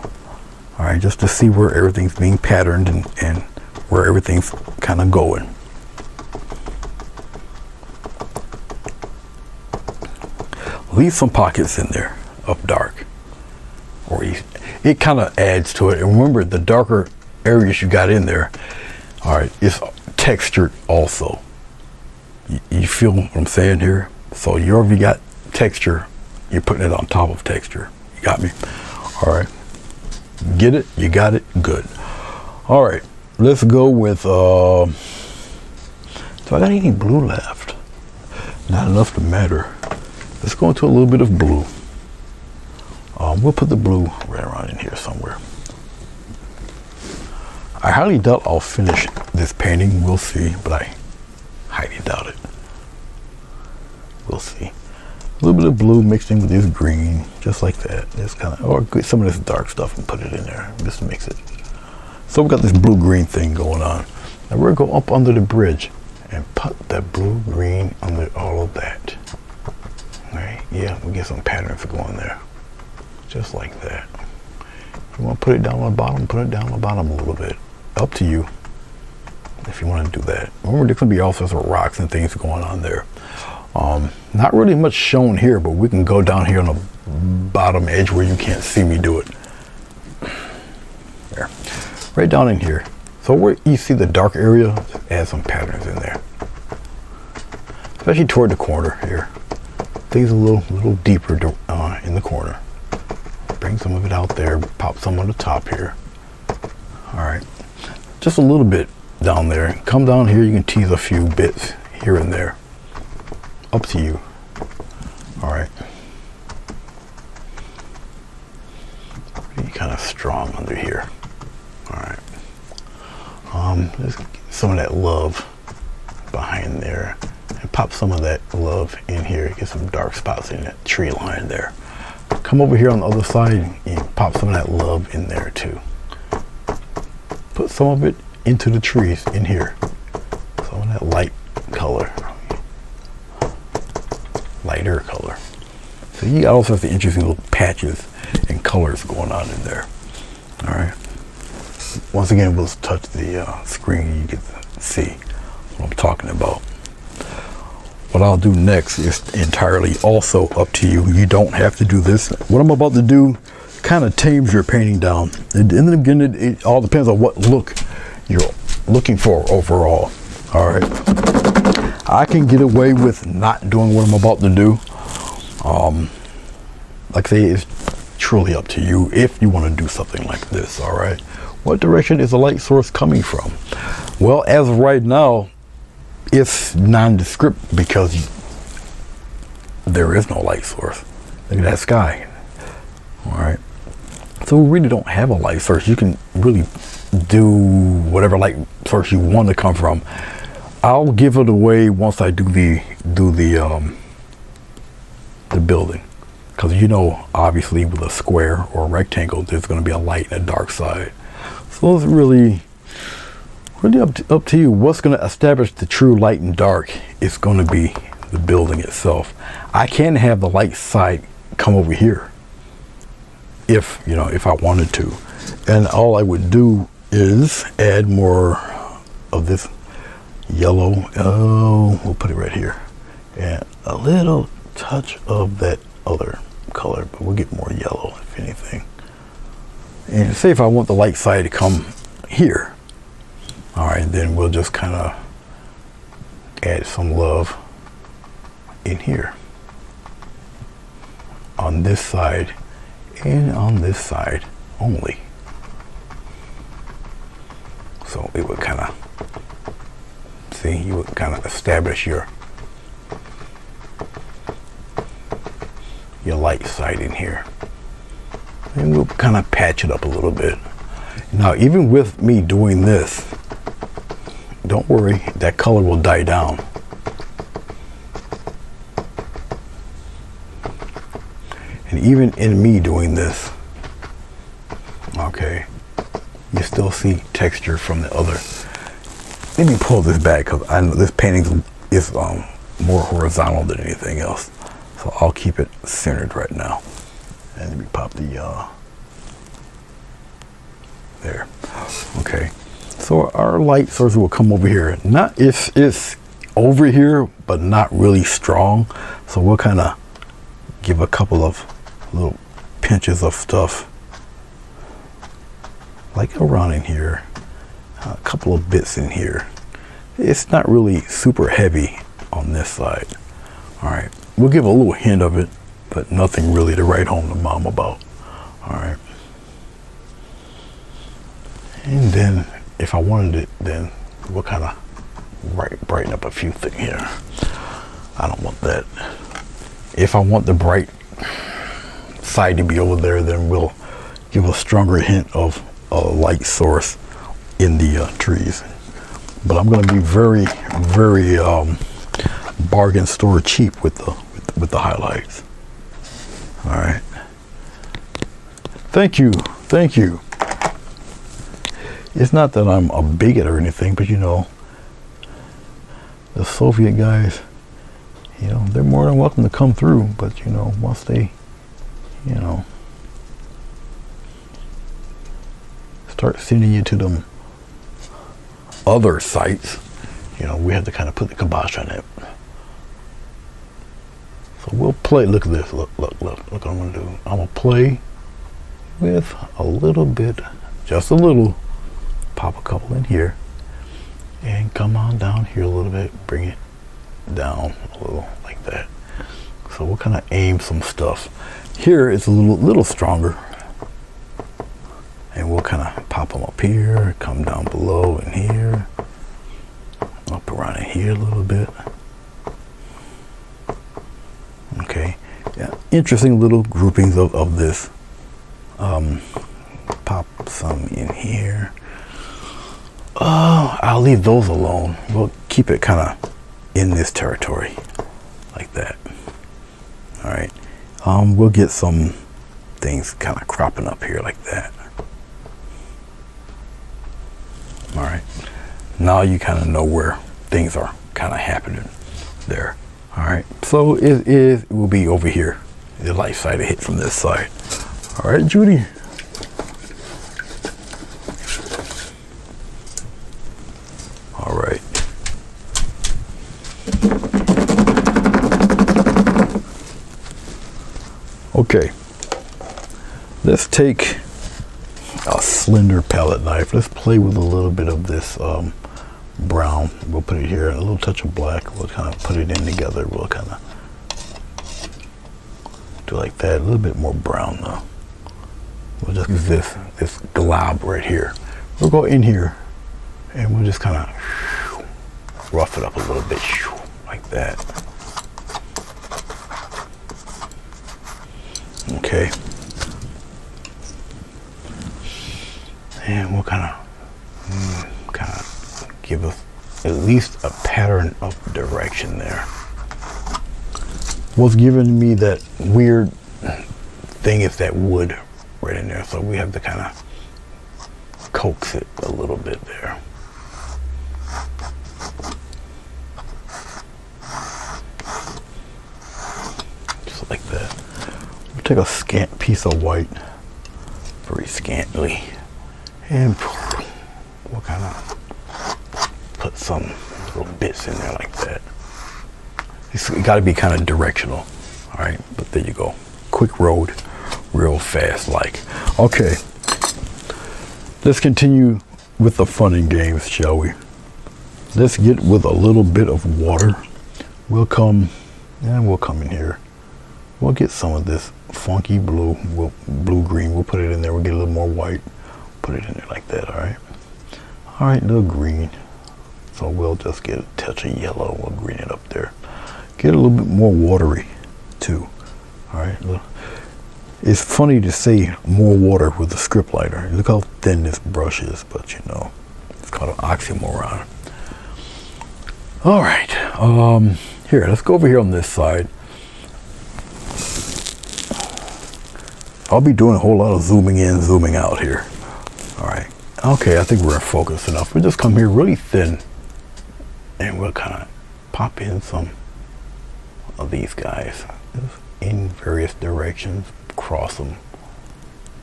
All right, just to see where everything's being patterned and where everything's kind of going. Leave some pockets in there of dark. Or it kind of adds to it. And remember, the darker areas you got in there, all right, it's textured also. You feel what I'm saying here? So you already got texture, you're putting it on top of texture. You got me? All right. Get it? You got it? Good. All right. Let's go with, do I got any blue left? Not enough to matter. Let's go into a little bit of blue. We'll put the blue right around in here somewhere. I highly doubt I'll finish this painting. We'll see, but I highly doubt it. We'll see. A little bit of blue mixed in with this green, just like that. It's kind of, or get some of this dark stuff and put it in there. Just mix it. So we got this blue-green thing going on. Now we're gonna go up under the bridge and put that blue-green under all of that. All right, yeah, we get some patterns going there. Just like that. If you want to put it down on the bottom, put it down on the bottom a little bit. Up to you if you want to do that. Remember, there's going to be all sorts of rocks and things going on there. Not really much shown here, but we can go down here on the bottom edge where you can't see me do it. There. Right down in here. So where you see the dark area, just add some patterns in there. Especially toward the corner here. Things a little deeper in the corner. Bring some of it out there, pop some on the top here. All right, just a little bit down there. Come down here, you can tease a few bits here and there. Up to you. All right. Pretty kind of strong under here. All right. Let's get some of that love behind there. And pop some of that love in here. Get some dark spots in that tree line there. Come over here on the other side and pop some of that love in there too. Put some of it into the trees in here. Some of that light color. Lighter color. So you got all sorts of interesting little patches and colors going on in there. All right. Once again, we'll touch the screen. You get to see what I'm talking about. What I'll do next is entirely also up to you. You don't have to do this. What I'm about to do kind of tames your painting down. In the beginning, it all depends on what look you're looking for overall. All right. I can get away with not doing what I'm about to do. Like I say, it's truly up to you if you want to do something like this. All right. What direction is the light source coming from? Well, as of right now, it's nondescript because there is no light source. Look at that sky. All right. So we really don't have a light source. You can really do whatever light source you want to come from. I'll give it away once I do the building, because obviously with a square or a rectangle, there's going to be a light and a dark side. So it's really up to you. What's going to establish the true light and dark is going to be the building itself. I can have the light side come over here if I wanted to, and all I would do is add more of this yellow. We'll put it right here, and a little touch of that other color, but we'll get more yellow if anything. And say if I want the light side to come here, all right, then we'll just kind of add some love in here on this side and on this side only. So it would kind of See, you would kind of establish your light side in here. And we'll kind of patch it up a little bit. Now, even with me doing this, don't worry, that color will die down. And even in me doing this, okay, you still see texture from the other. Let me pull this back because I know this painting is more horizontal than anything else. So I'll keep it centered right now. And let me pop the, there. Okay. So our light source will come over here. It's over here, but not really strong. So we'll kind of give a couple of little pinches of stuff like around in here, a couple of bits in here. It's not really super heavy on this side. All right, we'll give a little hint of it, but nothing really to write home to mom about. All right, and then if I wanted it, then we'll kind of brighten up a few things here. I don't want that. If I want the bright side to be over there, then we'll give a stronger hint of a light source in the trees. But I'm going to be very, very bargain store cheap with the highlights. All right. Thank you. It's not that I'm a bigot or anything, but you know, the Soviet guys, you know, they're more than welcome to come through. But you know, once they, you know, start sending you to them other sites, you know, we have to kind of put the kibosh on it. So we'll play. Look at this. Look what I'm gonna do. I'm gonna play with a little bit, just a little. Pop a couple in here and come on down here a little bit, bring it down a little like that. So we'll kind of aim some stuff. Here it's a little stronger, and we'll kind of pop them up here, come down below in here, up around in here a little bit. Okay, yeah, interesting little groupings of this. Pop some in here. I'll leave those alone. We'll keep it kind of in this territory like that. All right. We'll get some things kind of cropping up here like that. All right. Now you kind of know where things are kind of happening there. All right. So it will be over here. The light side will hit from this side. All right, Judy. Okay, let's take a slender palette knife. Let's play with a little bit of this brown. We'll put it here, a little touch of black. We'll kind of put it in together. We'll kind of do like that. A little bit more brown though. We'll just use this glob right here. We'll go in here and we'll just kind of rough it up a little bit like that. Okay, and we'll kind of give us at least a pattern of direction there. What's giving me that weird thing is that wood right in there, so we have to kind of coax it a little bit there. Just like that. Take a scant piece of white, very scantily, and we'll kind of put some little bits in there like that. It's got to be kind of directional, all right? But there you go, quick road, real fast like. Okay, let's continue with the fun and games, shall we? Let's get with a little bit of water. We'll come in here. We'll get some of this funky blue, blue-green. We'll put it in there. We'll get a little more white. Put it in there like that, all right? All right, little green. So we'll just get a touch of yellow. We'll green it up there. Get a little bit more watery too. All right. Look. It's funny to say more water with a script lighter. Look how thin this brush is, but you know, it's called an oxymoron. All right. Here, let's go over here on this side. I'll be doing a whole lot of zooming in, zooming out here. All right. Okay, I think we're in focus enough. We'll just come here really thin, and we'll kind of pop in some of these guys in various directions. Cross them,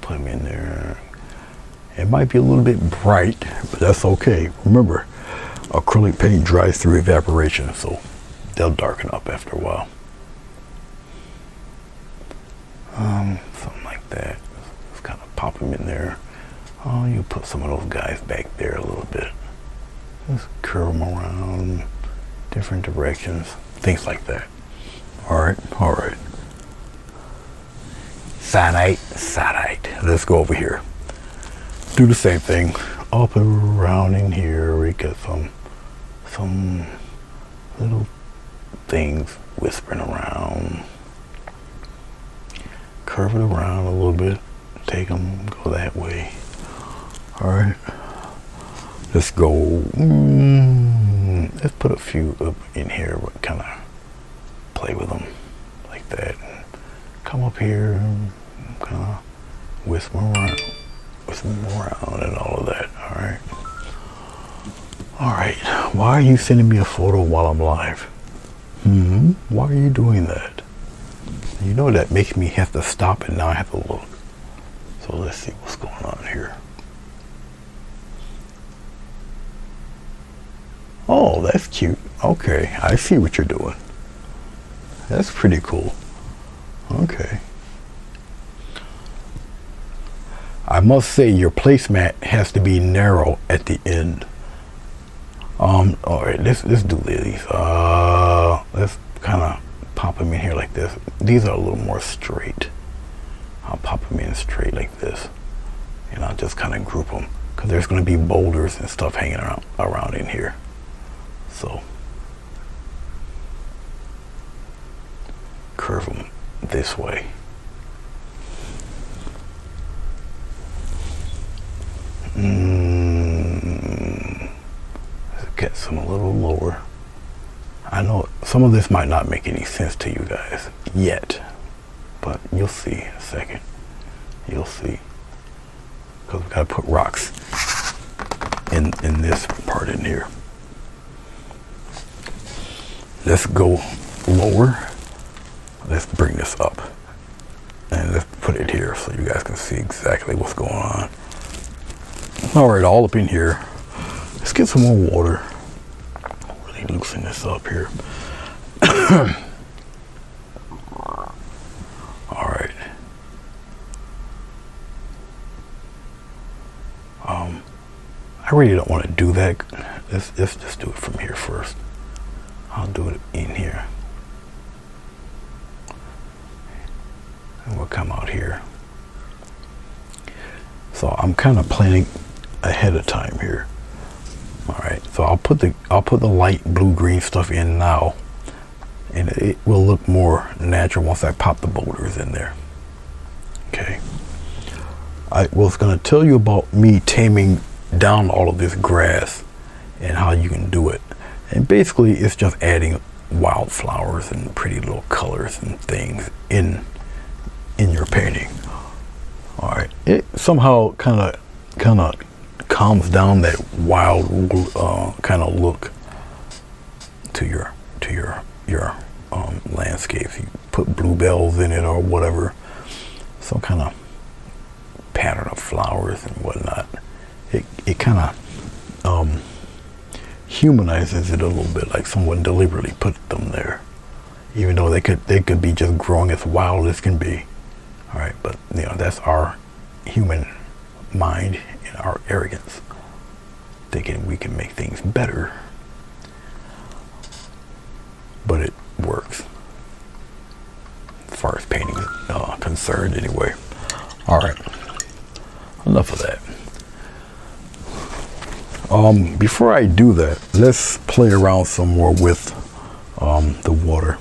put them in there. It might be a little bit bright, but that's okay. Remember, acrylic paint dries through evaporation, so they'll darken up after a while. Something like that. Just kind of pop them in there. Oh, you put some of those guys back there a little bit. Just curve them around different directions, things like that. All right, all right. Cyanite. Let's go over here. Do the same thing. Up and around in here, we get some little things whispering around. Curve it around a little bit. Take them, go that way. All right. Let's go. Let's put a few up in here. But kind of play with them like that. Come up here. Kind of whisper around and all of that. All right. Why are you sending me a photo while I'm live? Why are you doing that? You know that makes me have to stop and now I have to look. So let's see what's going on here. Oh, that's cute. Okay, I see what you're doing. That's pretty cool. Okay. I must say your placemat has to be narrow at the end. All right, let's do these. Let's kind of pop them in here like this. These are a little more straight. I'll pop them in straight like this, and I'll just kind of group them because there's going to be boulders and stuff hanging around in here. So curve them this way. Let's get some a little lower. I know some of this might not make any sense to you guys yet, but you'll see in a second. You'll see, because we gotta put rocks in this part in here. Let's go lower. Let's bring this up and let's put it here so you guys can see exactly what's going on. All right, all up in here. Let's get some more water. Really loosen this up here. All right. I really don't want to do that. Let's just do it from here first. I'll do it in here. And we'll come out here. So I'm kind of planning ahead of time here. All right, so I'll put the light blue-green stuff in now, and it will look more natural once I pop the boulders in there. Okay. I was going to tell you about me taming down all of this grass and how you can do it. And basically, it's just adding wildflowers and pretty little colors and things in your painting. All right, it somehow kind of calms down that wild kind of look to your landscapes. You put bluebells in it or whatever, some kind of pattern of flowers and whatnot. It kind of humanizes it a little bit, like someone deliberately put them there, even though they could be just growing as wild as can be. All right, but you know, that's our human mind and our arrogance, thinking we can make things better. But it works, as far as painting is concerned anyway. All right, enough of that. Before I do that, let's play around some more with the water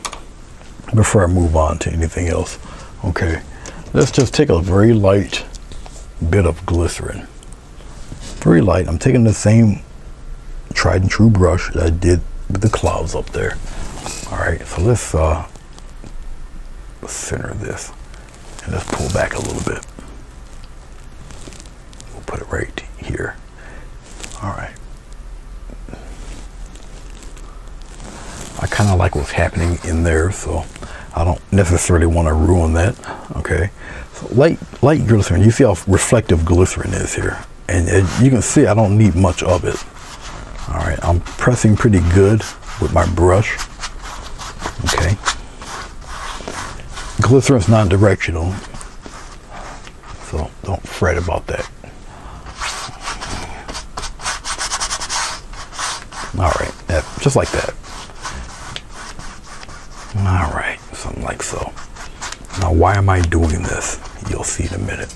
before I move on to anything else. Okay, let's just take a very light bit of glycerin. Very light. I'm taking the same tried and true brush that I did with the clouds up there. All right, so let's center this and let's pull back a little bit. We'll put it right here. All right. I kind of like what's happening in there, so I don't necessarily want to ruin that. Okay, so light glycerin. You see how reflective glycerin is here, and you can see I don't need much of it. All right, I'm pressing pretty good with my brush. Okay, glycerin's non-directional, so don't fret about that. All right, just like that. All right, something like so. Now, why am I doing this? You'll see in a minute.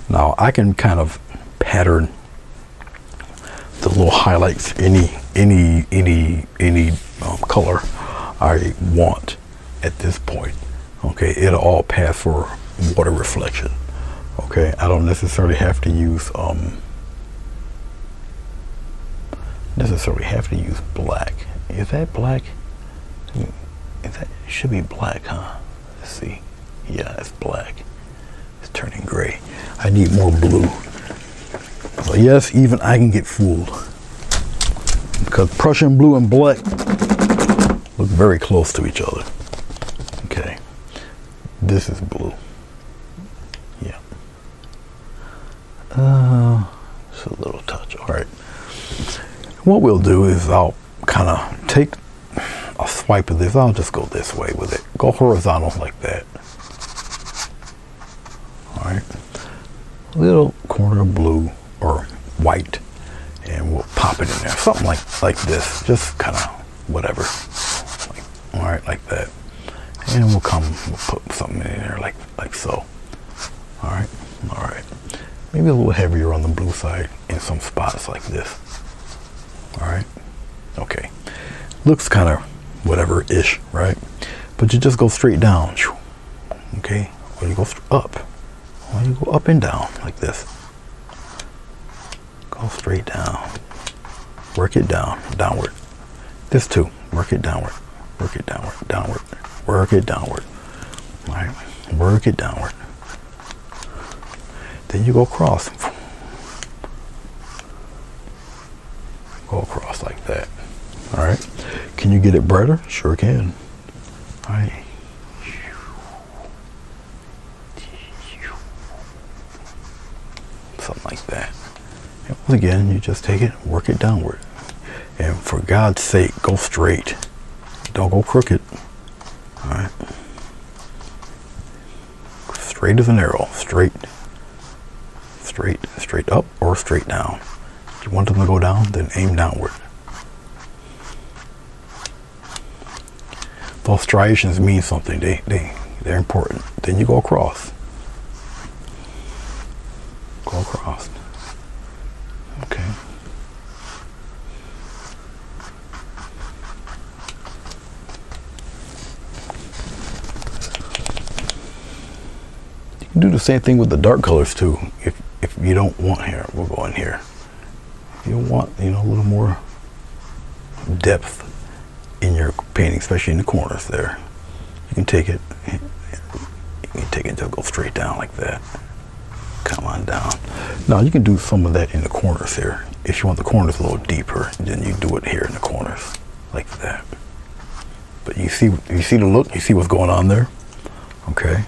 Now, I can kind of pattern the little highlights any color I want at this point. Okay, it'll all pass for water reflection. Okay, I don't necessarily have to use black. Is that black? It should be black, huh? Let's see. Yeah, it's black. It's turning gray. I need more blue. So yes, even I can get fooled, because Prussian blue and black look very close to each other. Okay, this is blue. Yeah. Just a little touch. All right. What we'll do is I'll kind of take a swipe of this. I'll just go this way with it. Go horizontal like that. All right. A little corner of blue or white, and we'll pop it in there. Something like this. Just kind of whatever. All right, like that. And we'll put something in there like so. All right. All right. Maybe a little heavier on the blue side in some spots like this. All right. Okay. Looks kind of whatever-ish, right? But you just go straight down. Okay. Or you go up. Or you go up and down like this. Go straight down. Work it down. Downward. This too. Work it downward. Work it downward. Downward. Work it downward. All right. Work it downward. Then you go across. Go across like that. All right. Can you get it brighter? Sure can. All right. Something like that. And once again, you just take it, work it downward. And for God's sake, go straight. Don't go crooked. All right. Straight as an arrow. Straight. Straight. Straight up or straight down. If you want them to go down, then aim downward. Those striations mean something. They're important. Then you go across. Go across. Okay. You can do the same thing with the dark colors too. If you don't want here, we'll go in here. If you want, a little more depth in your painting, especially in the corners there, you can take it. Just go straight down like that. Come on down. Now you can do some of that in the corners here. If you want the corners a little deeper, then you do it here in the corners like that. But you see the look. You see what's going on there. Okay.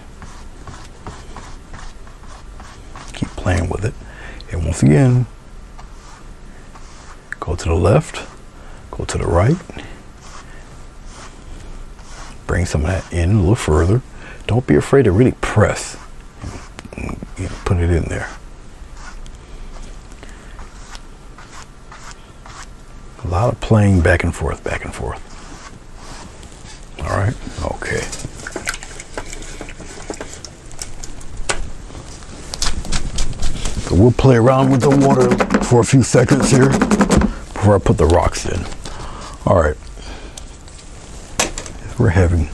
Keep playing with it, and once again, go to the left, go to the right. Bring some of that in a little further. Don't be afraid to really press. Put it in there. A lot of playing back and forth, back and forth. All right. Okay. So we'll play around with the water for a few seconds here before I put the rocks in. All right. We're having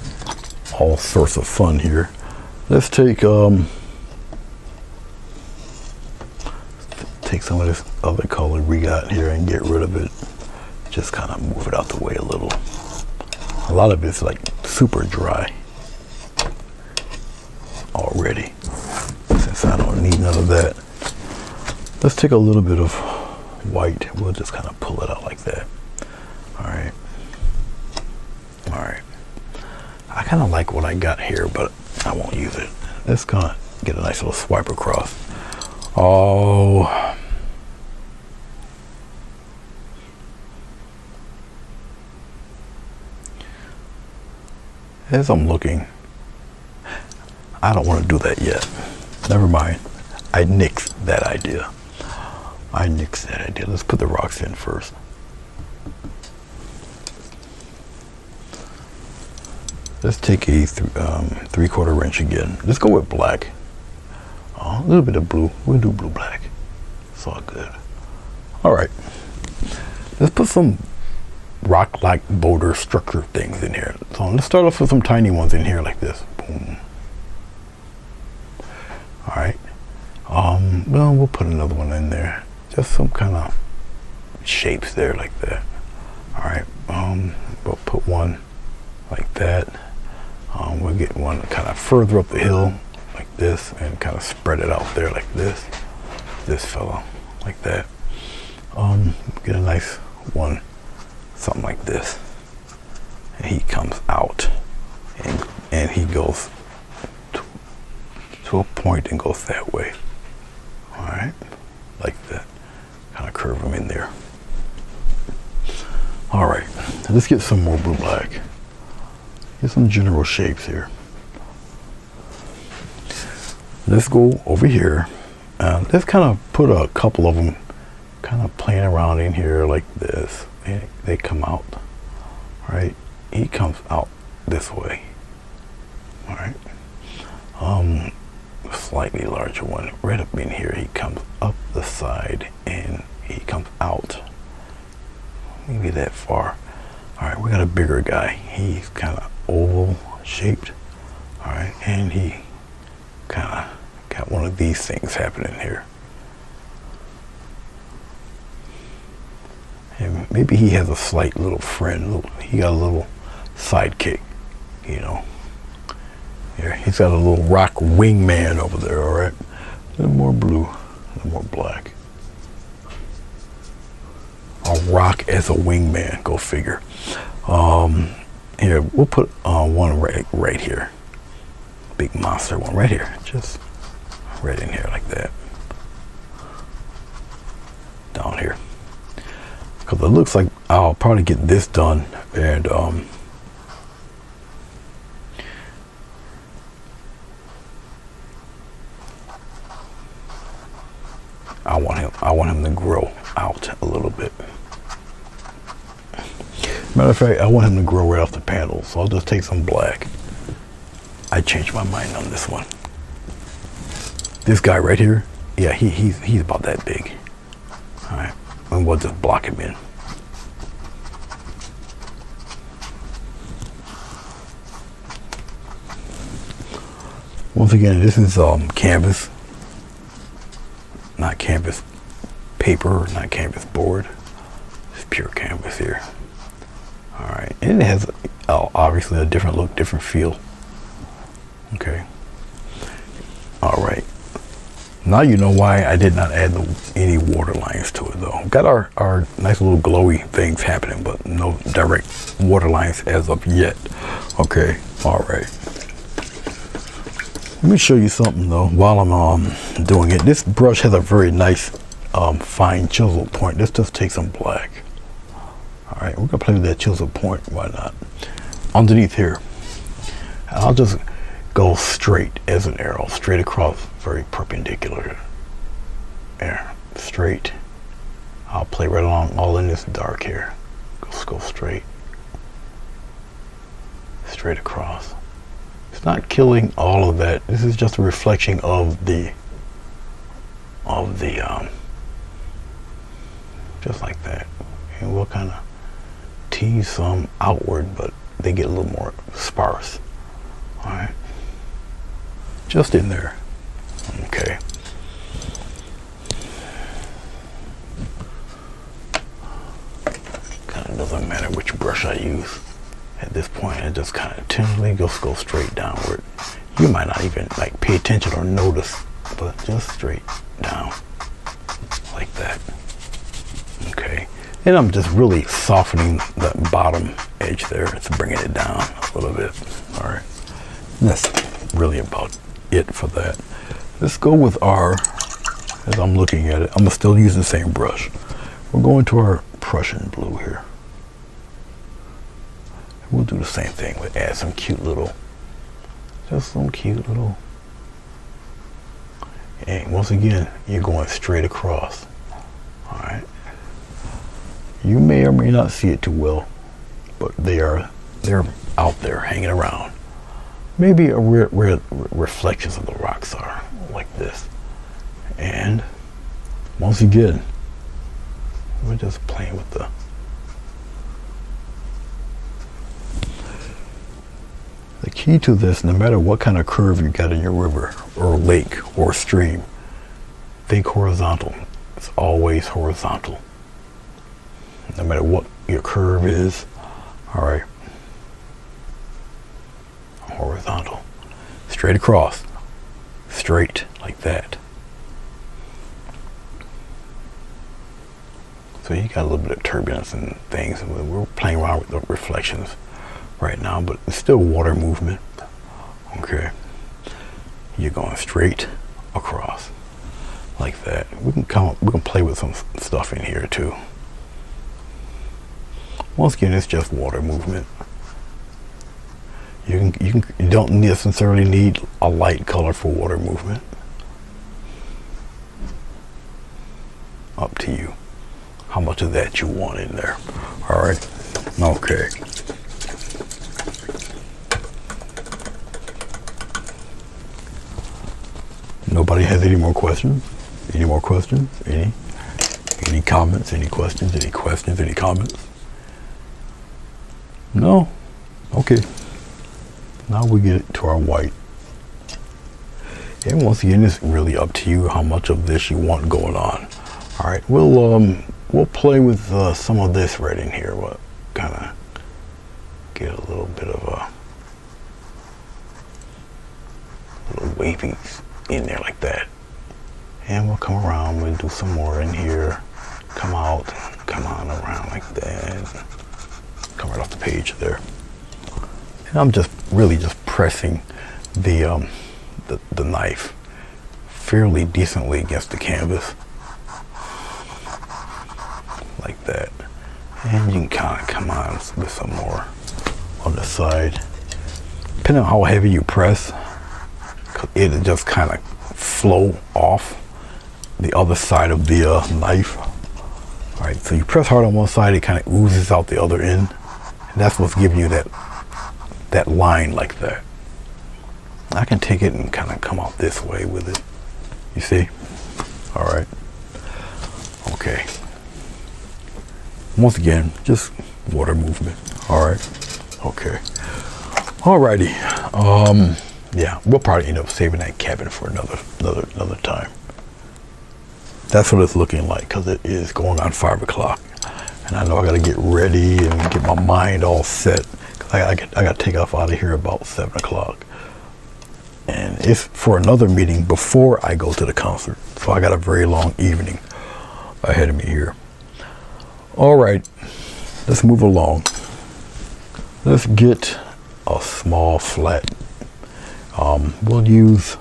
all sorts of fun here. Let's take some of this other color we got here and get rid of it. Just kind of move it out the way a little. A lot of it's like super dry already, since I don't need none of that. Let's take a little bit of white. We'll just kind of pull it out like that. All right. All right. I kind of like what I got here, but I won't use it. Let's kind of get a nice little swipe across. Oh. As I'm looking, I don't want to do that yet. Never mind. I nixed that idea. Let's put the rocks in first. Let's take a 3/4 wrench again. Let's go with black. A little bit of blue. We'll do blue black. It's all good. All right. Let's put some rock-like boulder structure things in here. So let's start off with some tiny ones in here like this. Boom. All right. Well, we'll put another one in there. Just some kind of shapes there like that. All right. We'll put one like that. We'll get one kind of further up the hill like this and kind of spread it out there like this. This fellow like that. Get a nice one, something like this. And he comes out and he goes to a point and goes that way. All right, like that. Kind of curve him in there. All right, let's get some more blue black. Get some general shapes here. Let's go over here. Let's kind of put a couple of them kind of playing around in here like this. They come out, right? He comes out this way. All right. Slightly larger one right up in here. He comes up the side and he comes out maybe that far. All right, we got a bigger guy. He's kind of oval shaped. All right, and he kind of got one of these things happening here. And maybe he has a slight little friend. He got a little sidekick, you know. Here, he's got a little rock wingman over there, all right? A little more blue, a little more black. A rock as a wingman, go figure. Here, we'll put one right here. Big monster one right here. Just right in here like that. Down here. Because it looks like I'll probably get this done and I want him to grow out a little bit. Matter of fact, I want him to grow right off the panel, so I'll just take some black. I changed my mind on this one. This guy right here, yeah, he's about that big. All right, and we'll just block him in. Once again, this is canvas, not canvas paper, not canvas board. It's pure canvas here. All right, and it has obviously a different look, different feel. Okay. All right. Now you know why I did not add any water lines to it though. Got our nice little glowy things happening, but no direct water lines as of yet. Okay. All right. Let me show you something though while I'm doing it. This brush has a very nice fine chisel point. Let's just take some black. All right, we're gonna play with that chisel point. Why not? Underneath here, I'll just go straight as an arrow, straight across, very perpendicular. There, straight. I'll play right along all in this dark here. Just go straight, straight across. It's not killing all of that. This is just a reflection of the of the, just like that. And we'll kind of tease some outward, but they get a little more sparse. All right. Just in there. Okay. Kind of doesn't matter which brush I use at this point. It just kind of tenderly just go straight downward. You might not even like pay attention or notice, but just straight down like that. Okay. And I'm just really softening the bottom edge there. It's bringing it down a little bit. All right. And that's really about it for that. Let's go with our, as I'm looking at it, I'm still using the same brush. We're going to our Prussian blue here. We'll do the same thing. We'll add some cute little, just some cute little, and once again, you're going straight across. All right. You may or may not see it too well, but they're out there hanging around. Maybe where reflections of the rocks are, like this. And once again, we're just playing with the key to this, no matter what kind of curve you got in your river or lake or stream, think horizontal. It's always horizontal. No matter what your curve is, all right, horizontal, straight across, straight like that. So you got a little bit of turbulence and things. We're playing around with the reflections right now, but it's still water movement. Okay, you're going straight across like that. We can play with some stuff in here too. Once again, it's just water movement. You don't necessarily need a light color for water movement. Up to you, how much of that you want in there. All right. Okay. Nobody has any more questions? Any more questions? Any comments? Any questions? Any questions? Any comments? No? Okay. Now we get to our white. And once again, it's really up to you how much of this you want going on. All right, we'll play with some of this right in here. We'll kind of get a little bit of a little wavy in there like that. And we'll come around, we'll do some more in here. Come out, come on around like that. Come right off the page there. And I'm just really just pressing the knife fairly decently against the canvas. Like that. And you can kind of come on with some more on the side. Depending on how heavy you press, it'll just kind of flow off the other side of the knife. All right, so you press hard on one side, it kind of oozes out the other end. And that's what's giving you that line like that. I can take it and kind of come out this way with it. You see? All right. Okay. Once again, just water movement. All right. Okay. Alrighty. Yeah, we'll probably end up saving that cabin for another time. That's what it's looking like, because it is going on 5 o'clock, and I know I got to get ready and get my mind all set. Cause I got to take off out of here about 7 o'clock, and it's for another meeting before I go to the concert. So I got a very long evening ahead of me here. All right, let's move along. Let's get a small flat. We'll use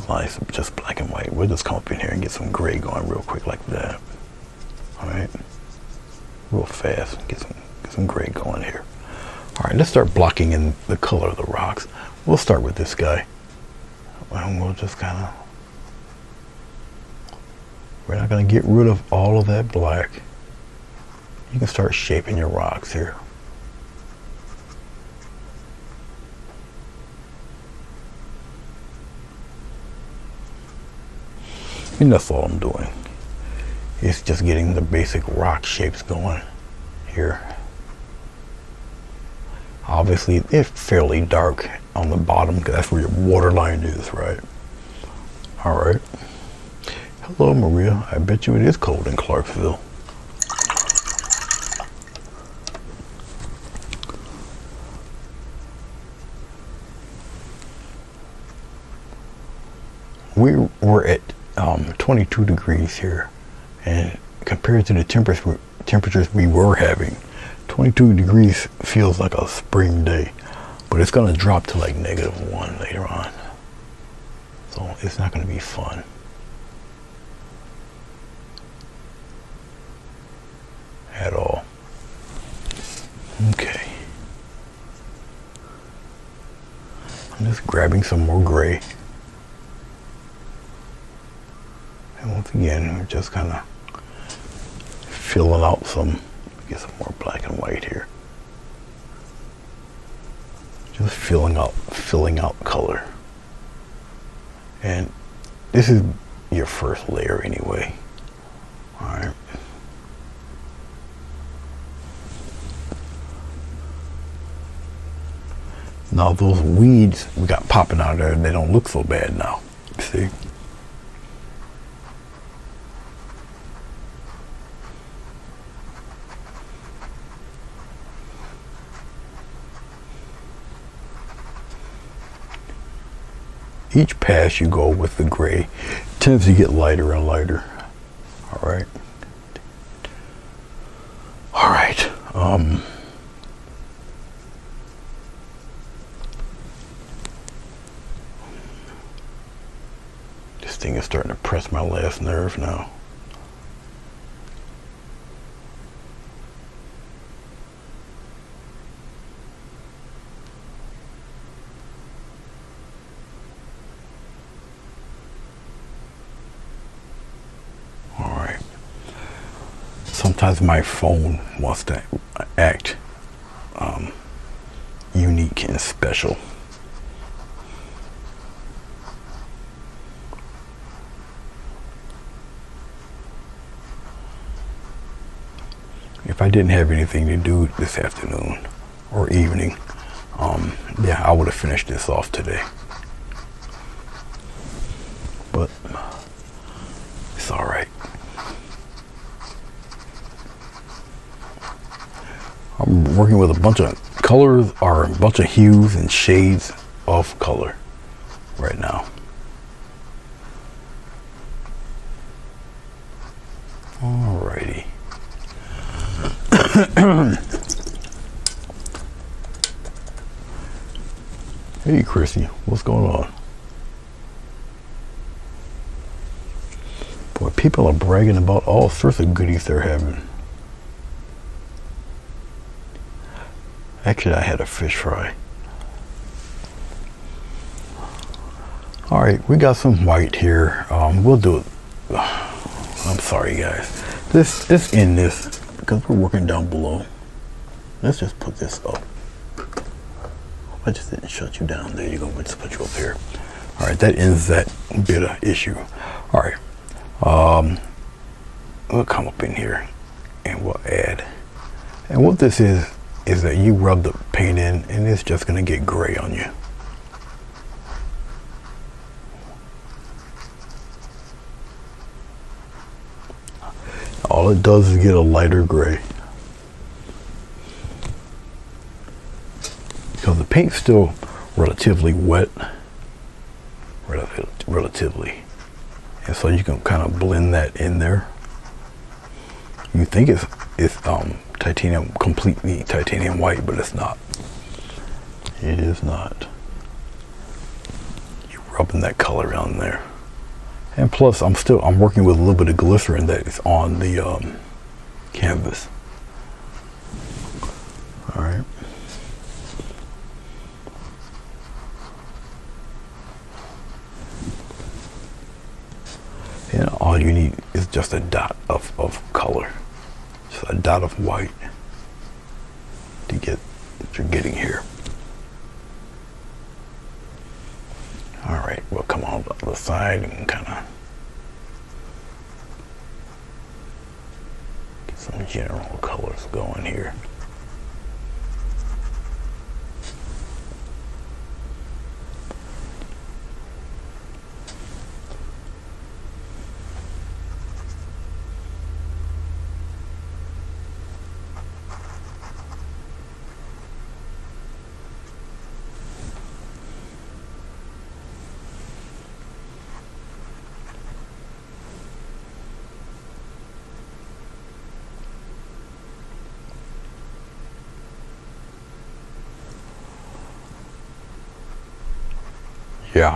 nice, just black and white. We'll just come up in here and get some gray going real quick like that. All right, real fast, get some gray going here. All right, let's start blocking in the color of the rocks. We'll start with this guy, and we'll just kind of, we're not going to get rid of all of that black. You can start shaping your rocks here. And that's all I'm doing. It's just getting the basic rock shapes going here. Obviously, it's fairly dark on the bottom because that's where your water line is, right? All right. Hello, Maria. I bet you it is cold in Clarksville. We were at 22 degrees here, and compared to the temperatures we were having, 22 degrees feels like a spring day, but it's going to drop to like -1 later on, so it's not going to be fun. At all. Okay. I'm just grabbing some more gray. And once again, we're just kind of filling out some, get some more black and white here. Just filling out color. And this is your first layer anyway. All right. Now those weeds we got popping out of there, they don't look so bad now. See? Each pass you go with the gray tends to get lighter and lighter. All right. All right. This thing is starting to press my last nerve now. Sometimes my phone wants to act unique and special. If I didn't have anything to do this afternoon or evening, yeah, I would have finished this off today. But it's all right. I'm working with a bunch of colors or a bunch of hues and shades of color right now. Alrighty. Hey Chrissy, what's going on? Boy, people are bragging about all sorts of goodies they're having. Actually, I had a fish fry. All right, we got some white here. We'll do it. I'm sorry, guys. Let's end this because we're working down below. Let's just put this up. I just didn't shut you down. There you go. Let's put you up here. All right, that ends that bit of issue. All right, we'll come up in here and we'll add. And what this is that you rub the paint in and it's just going to get gray on you. All it does is get a lighter gray. Because the paint's still relatively wet. Relatively. And so you can kind of blend that in there. You think it's titanium, completely titanium white, but it's not. It is not. You're rubbing that color on there. And plus I'm working with a little bit of glycerin that is on the canvas. All right. And all you need is just a dot of color. Just a dot of white to get what you're getting here. All right, we'll come on the other side and kind of general colors going here. Yeah,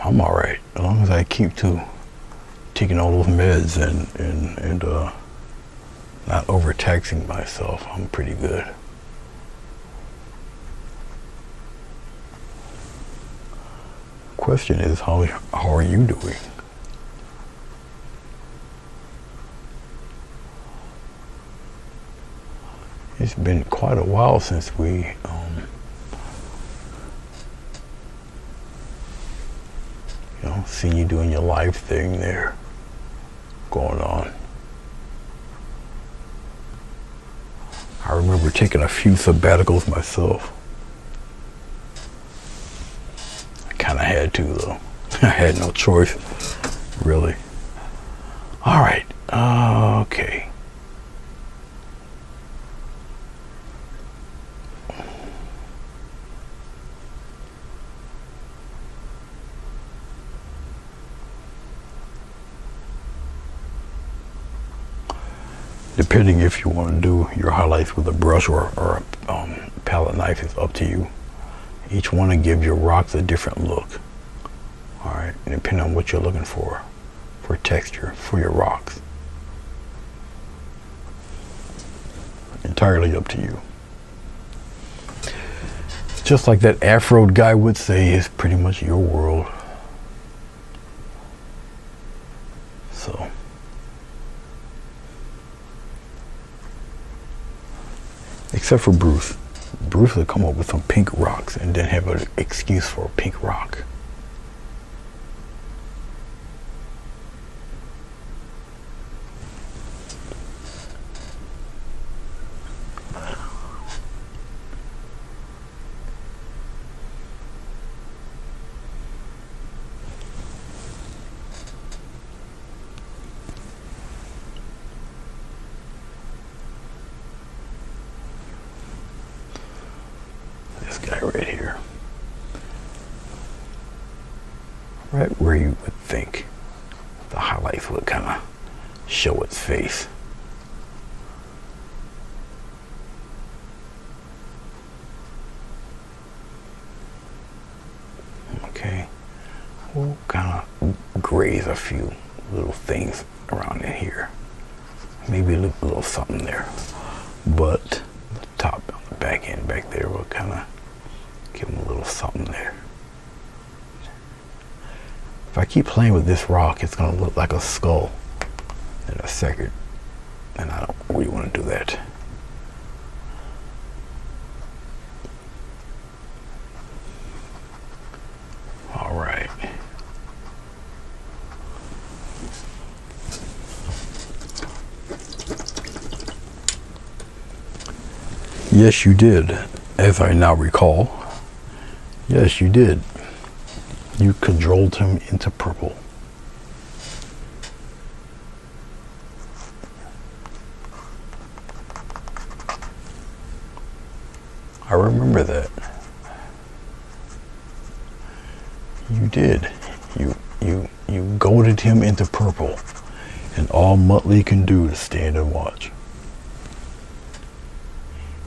I'm all right as long as I keep taking all those meds and not overtaxing myself. I'm pretty good. Question is, how are you doing? It's been quite a while since we seen you doing your live thing there going on. I remember taking a few sabbaticals myself. I kind of had to, though. I had no choice, really. All right, okay. Depending if you want to do your highlights with a brush or a palette knife, is up to you. Each one will give your rocks a different look. All right, and depending on what you're looking for texture for your rocks. Entirely up to you. Just like that Afro guy would say, it's pretty much your world. So. Except for Bruce. Bruce will come up with some pink rocks and then have an excuse for a pink rock. Right here, right where you would think the highlights would kind of show its face. Okay, we'll kind of graze a few little things around in here, maybe a little something there, but the top, the back end back there will kind of give them a little something there. If I keep playing with this rock, it's going to look like a skull in a second, and I don't really want to do that. All right. Yes, you did, as I now recall. Yes, you did. You cajoled him into purple. I remember that. You did. You goaded him into purple, and all Muttley can do is stand and watch.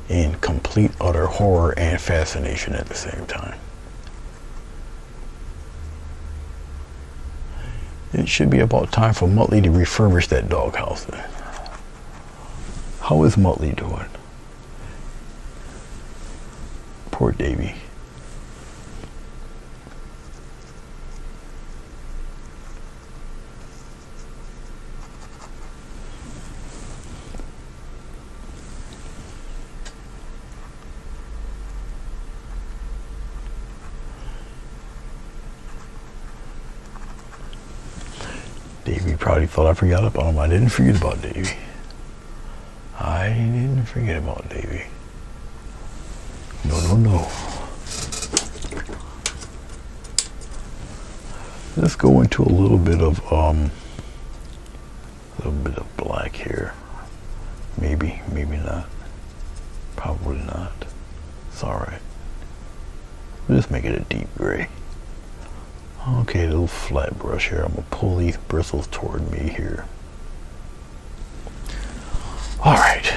In complete utter horror and fascination at the same time. It should be about time for Muttley to refurbish that doghouse then. How is Muttley doing? Poor Davy. Davey probably thought I forgot about him. I didn't forget about Davey. I didn't forget about Davy. No. Let's go into a little bit of black here. Maybe not. Probably not. It's alright. Let's make it a deep gray. Okay, a little flat brush here. I'm gonna pull these bristles toward me here. Alright,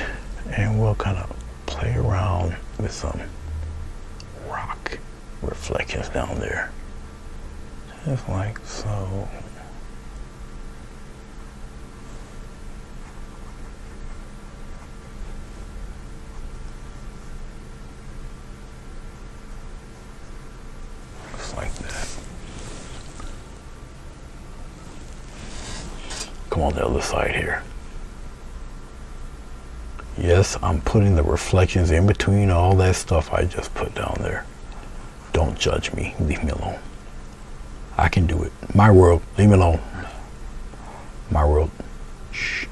and we'll kind of play around with some rock reflections down there. Just like so. Just like that. Come on the other side here. Yes, I'm putting the reflections in between all that stuff I just put down there. Don't judge me. Leave me alone. I can do it. My world. Leave me alone. My world. Shh.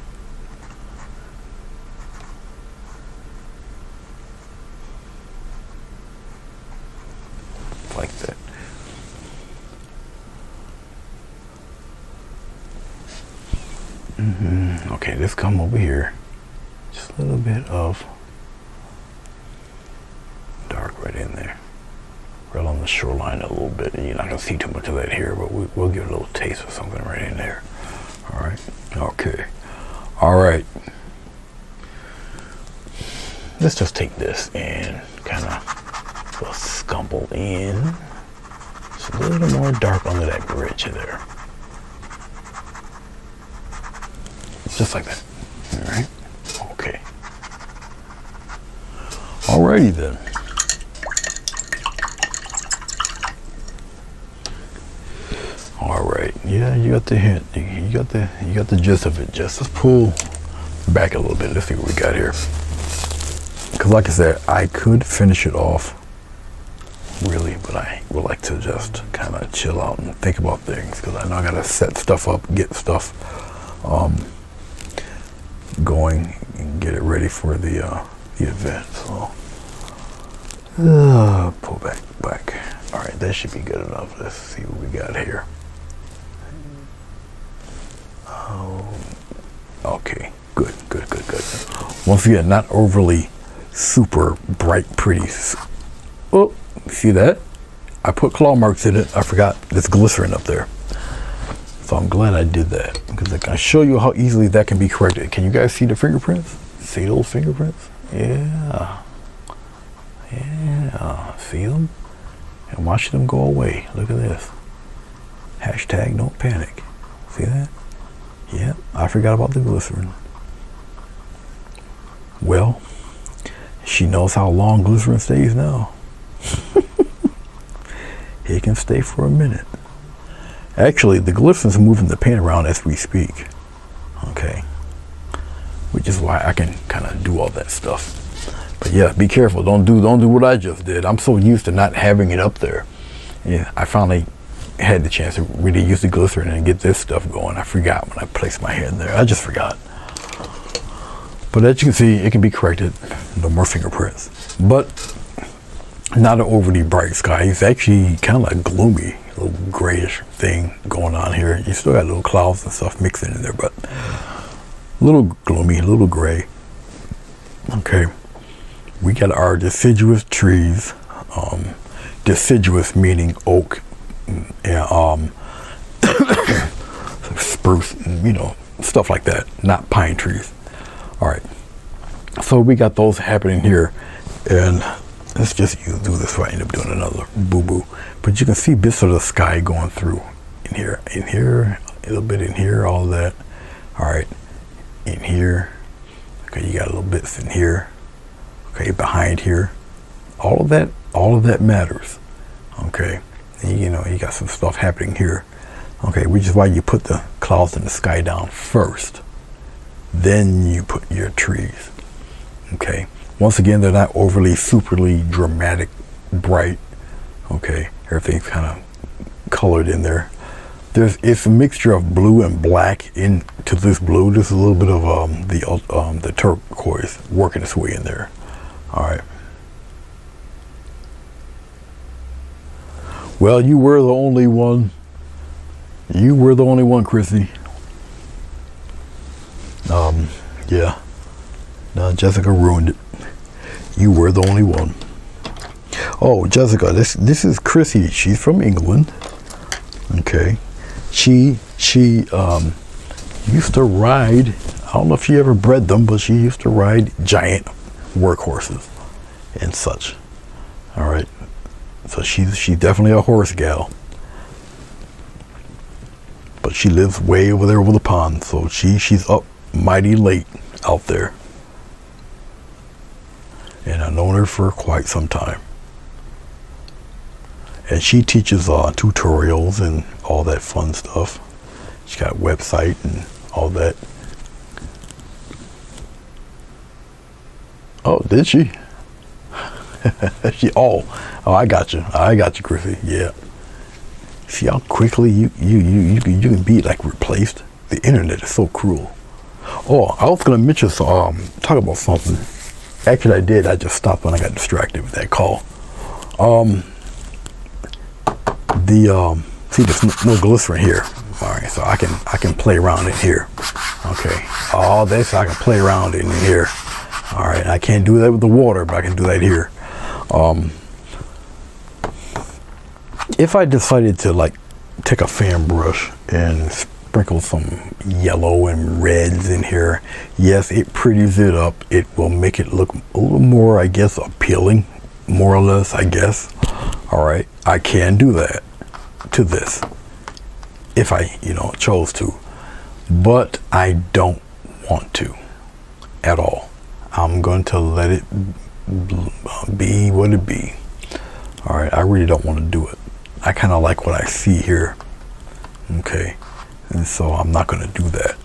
Like that. Okay, let's come over here. Just a little bit of dark right in there. Right on the shoreline a little bit. You're not going to see too much of that here, but we'll give it a little taste of something right in there. All right. Okay. All right. Let's just take this and kind of scumble in. Just a little more dark under that bridge there. Just like that. All right. Okay. Alrighty then. Alright, yeah, you got the hint. You got the gist of it. Just let's pull back a little bit. Let's see what we got here. Because like I said, I could finish it off really, but I would like to just kind of chill out and think about things, because I know I gotta set stuff up, get stuff going and get it ready for the event. So pull back. All right, that should be good enough. Let's see what we got here. Okay, good. Once again, not overly super bright, pretty. Oh, see that? I put claw marks in it. I forgot there's glycerin up there. So I'm glad I did that, because I can show you how easily that can be corrected. Can you guys see the fingerprints? See those fingerprints? Yeah. See them? And watch them go away. Look at this. Hashtag don't panic. See that? Yep, I forgot about the glycerin. Well, she knows how long glycerin stays now. It can stay for a minute. Actually, the glycerin's moving the paint around as we speak. Okay. Which is why I can kind of do all that stuff. But yeah, be careful. Don't do what I just did. I'm so used to not having it up there. Yeah, I finally had the chance to really use the glycerin and get this stuff going. I forgot when I placed my hand there. I just forgot. But as you can see, it can be corrected. No more fingerprints. But not an overly bright sky. It's actually kind of gloomy, a little grayish thing going on here. You still got little clouds and stuff mixing in there, but a little gloomy, a little gray. Okay. We got our deciduous trees. Deciduous meaning oak and spruce, and, stuff like that, not pine trees. All right, so we got those happening here, and let's just do this before I end up doing another boo-boo. But you can see bits of the sky going through in here, a little bit in here, all of that. All right, in here. Okay, you got little bits in here. Okay, behind here. All of that matters. Okay, and, you got some stuff happening here. Okay, which is why you put the clouds in the sky down first. Then you put your trees. Okay, once again, they're not overly, superly dramatic, bright. Okay, everything's kind of colored in there. It's a mixture of blue and black into this blue. There's a little bit of the turquoise working its way in there. All right. Well, you were the only one. You were the only one, Chrissy. Yeah. No, Jessica ruined it. You were the only one. Oh, Jessica, this is Chrissy. She's from England. Okay. She used to ride, I don't know if she ever bred them, but she used to ride giant workhorses and such. All right. So she's definitely a horse gal. But she lives way over there over the pond, so she's up mighty late out there. And I've known her for quite some time. And she teaches tutorials and all that fun stuff. She's got a website and all that. Oh, did she? I got you. I got you, Chrissy. Yeah. See how quickly you can be like replaced. The internet is so cruel. Oh, I was gonna mention talk about something. Actually, I did. I just stopped when I got distracted with that call. See, there's no glycerin here. All right, so I can play around in here. Okay, all this I can play around in here. All right, I can't do that with the water, but I can do that here. If I decided to like take a fan brush and sprinkle some yellow and reds in here, yes, it pretties it up. It will make it look a little more, I guess, appealing, more or less, I guess. All right, I can do that to this if I, chose to, but I don't want to at all. I'm going to let it be what it be. All right, I really don't want to do it. I kind of like what I see here. Okay, and so I'm not going to do that.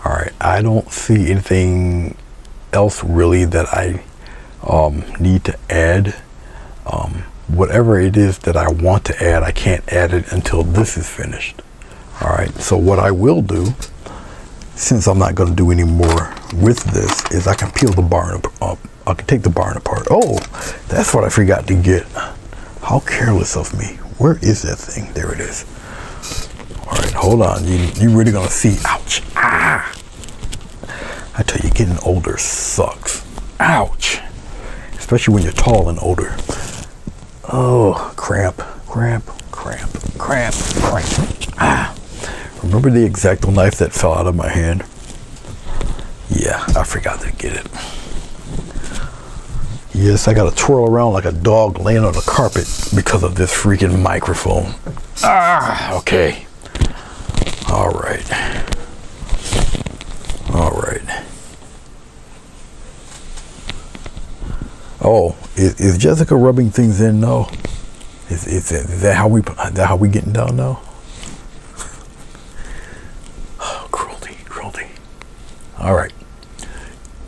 All right, I don't see anything else really that I need to add. Whatever it is that I want to add, I can't add it until this is finished. All right, so what I will do, since I'm not going to do any more with this, is I can peel the barn up. I can take the barn apart. Oh, that's what I forgot to get. How careless of me. Where is that thing? There it is. All right, hold on. You really gonna see? Ouch! Ah! I tell you, getting older sucks. Ouch! Especially when you're tall and older. Oh, cramp. Ah! Remember the X-Acto knife that fell out of my hand? Yeah, I forgot to get it. Yes, I gotta twirl around like a dog laying on the carpet because of this freaking microphone. Ah, okay. All right. Oh, is Jessica rubbing things in now? Is that how we getting down now? Oh, cruelty. All right.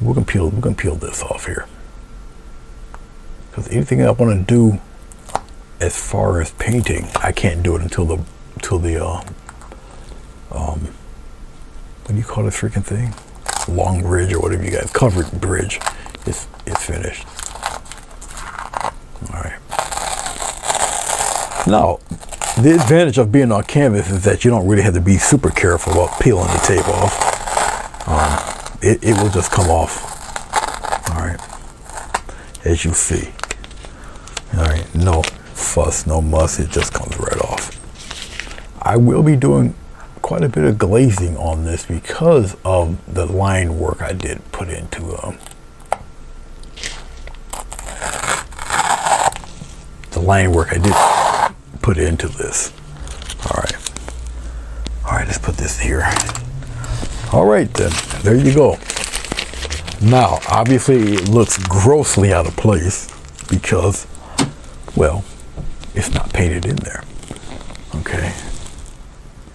We're gonna peel this off here. Because anything I want to do as far as painting, I can't do it until the what do you call this freaking thing? Long bridge or whatever you guys, covered bridge is finished. All right. Now, the advantage of being on canvas is that you don't really have to be super careful about peeling the tape off. It will just come off. All right, as you see. All right, no fuss, no muss, it just comes right off. I will be doing quite a bit of glazing on this because of the line work I did put into this. All right, let's put this here. All right then, there you go. Now, obviously it looks grossly out of place because, well, it's not painted in there. Okay.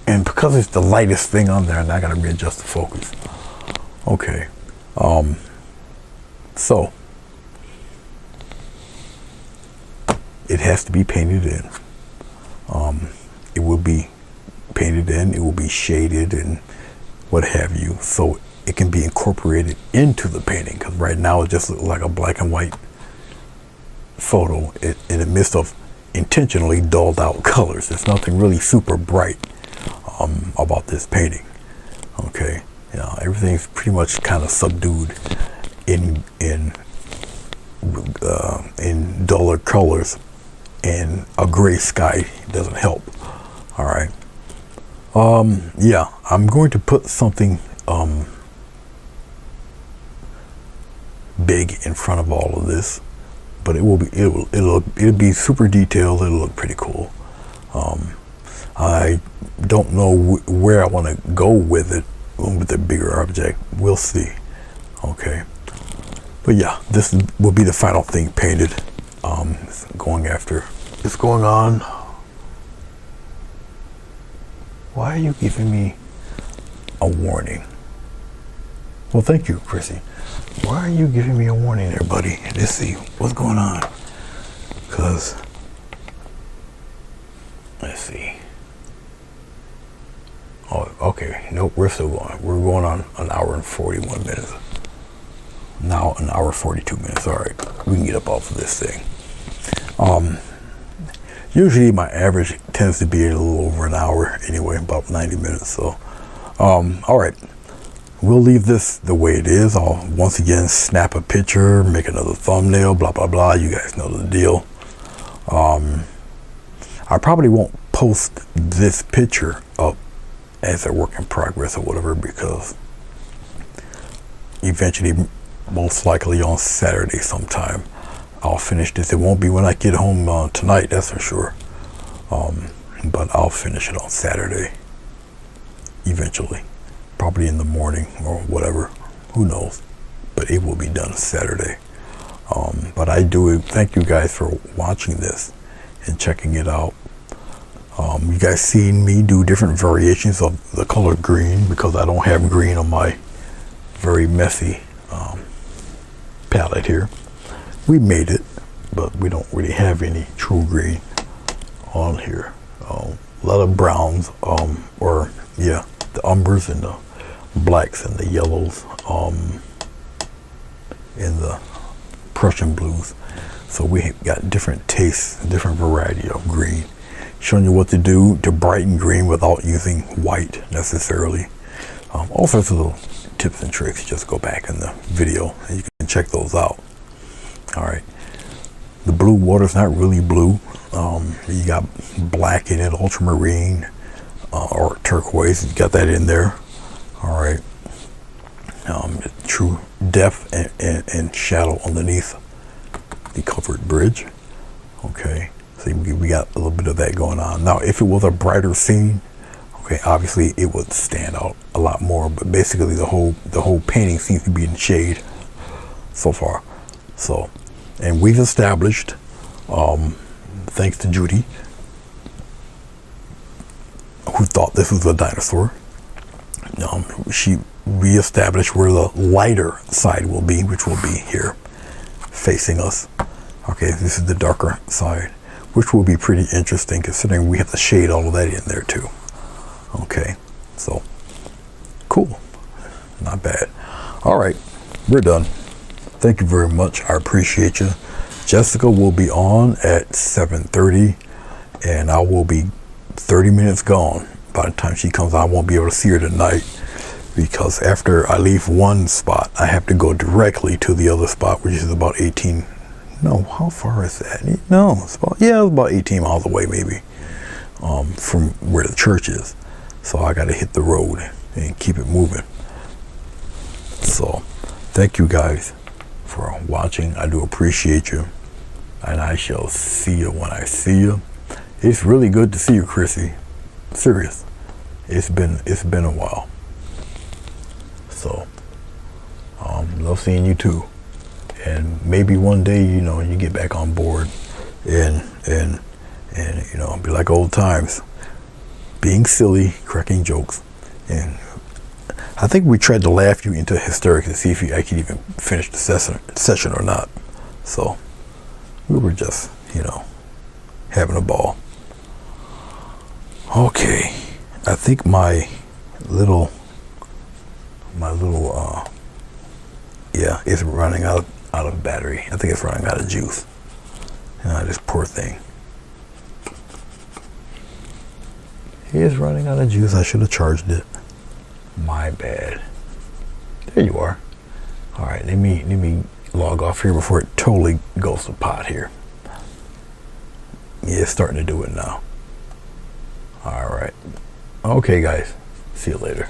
And because it's the lightest thing on there, and I gotta readjust the focus. Okay. So it has to be painted in. It will be painted in, it will be shaded and what have you, so it can be incorporated into the painting, because right now it just looks like a black and white photo in the midst of intentionally dulled out colors. There's nothing really super bright about this painting. Okay, you know, everything's pretty much kind of subdued in duller colors, and a gray sky doesn't help. All right. Yeah, I'm going to put something big in front of all of this, but it'll be super detailed. It'll look pretty cool. I don't know where I want to go with it, with the bigger object. We'll see. Okay, but yeah, this will be the final thing painted. It's going on. Why are you giving me a warning? Well, thank you, Chrissy. Why are you giving me a warning there, buddy? Let's see what's going on. Because, let's see. Oh, okay. Nope, we're still going. We're going on an hour and 41 minutes. Now an hour 42 minutes. All right, we can get up off of this thing. Usually my average tends to be a little over an hour anyway, about 90 minutes. So, all right, we'll leave this the way it is. I'll once again snap a picture, make another thumbnail, blah, blah, blah. You guys know the deal. I probably won't post this picture up as a work in progress or whatever, because eventually, most likely on Saturday sometime, I'll finish this. It won't be when I get home tonight, that's for sure. But I'll finish it on Saturday eventually, probably in the morning or whatever, who knows, but it will be done Saturday. But I do thank you guys for watching this and checking it out. You guys seen me do different variations of the color green, because I don't have green on my very messy palette here. We made it, but we don't really have any true green on here. A lot of browns, or yeah, the umbers and the blacks and the yellows, and the Prussian blues. So we got different tastes, different variety of green. Showing you what to do to brighten green without using white necessarily. All sorts of little tips and tricks. Just go back in the video and you can check those out. All right, the blue water's not really blue. You got black in it, ultramarine, or turquoise. You got that in there. All right, the true depth and shadow underneath the covered bridge. Okay, so we got a little bit of that going on. Now, if it was a brighter scene, okay, obviously it would stand out a lot more. But basically, the whole painting seems to be in shade so far. So, and we've established, thanks to Judy, who thought this was a dinosaur, we established where the lighter side will be, which will be here, facing us. Okay, this is the darker side, which will be pretty interesting considering we have to shade all of that in there too. Okay, so cool, not bad. All right, we're done. Thank you very much. I appreciate you. Jessica will be on at 7:30, and I will be 30 minutes gone. By the time she comes, I won't be able to see her tonight, because after I leave one spot, I have to go directly to the other spot, which is about 18. No, how far is that? No, it's about 18 miles away, maybe, from where the church is. So I got to hit the road and keep it moving. So, thank you guys for watching. I do appreciate you, and I shall see you when I see you. It's really good to see you, Chrissy. Serious. It's been a while. So, love seeing you too. And maybe one day, you get back on board and be like old times, being silly, cracking jokes. And I think we tried to laugh you into hysterics to see if I could even finish the session or not. So we were just, having a ball. Okay. I think my little yeah, it's running out of battery. I think it's running out of juice. This poor thing. It is running out of juice. I should have charged it. My bad. There you are. All right, let me log off here before it totally goes to pot here. Yeah, it's starting to do it now. All right. Okay, guys. See you later.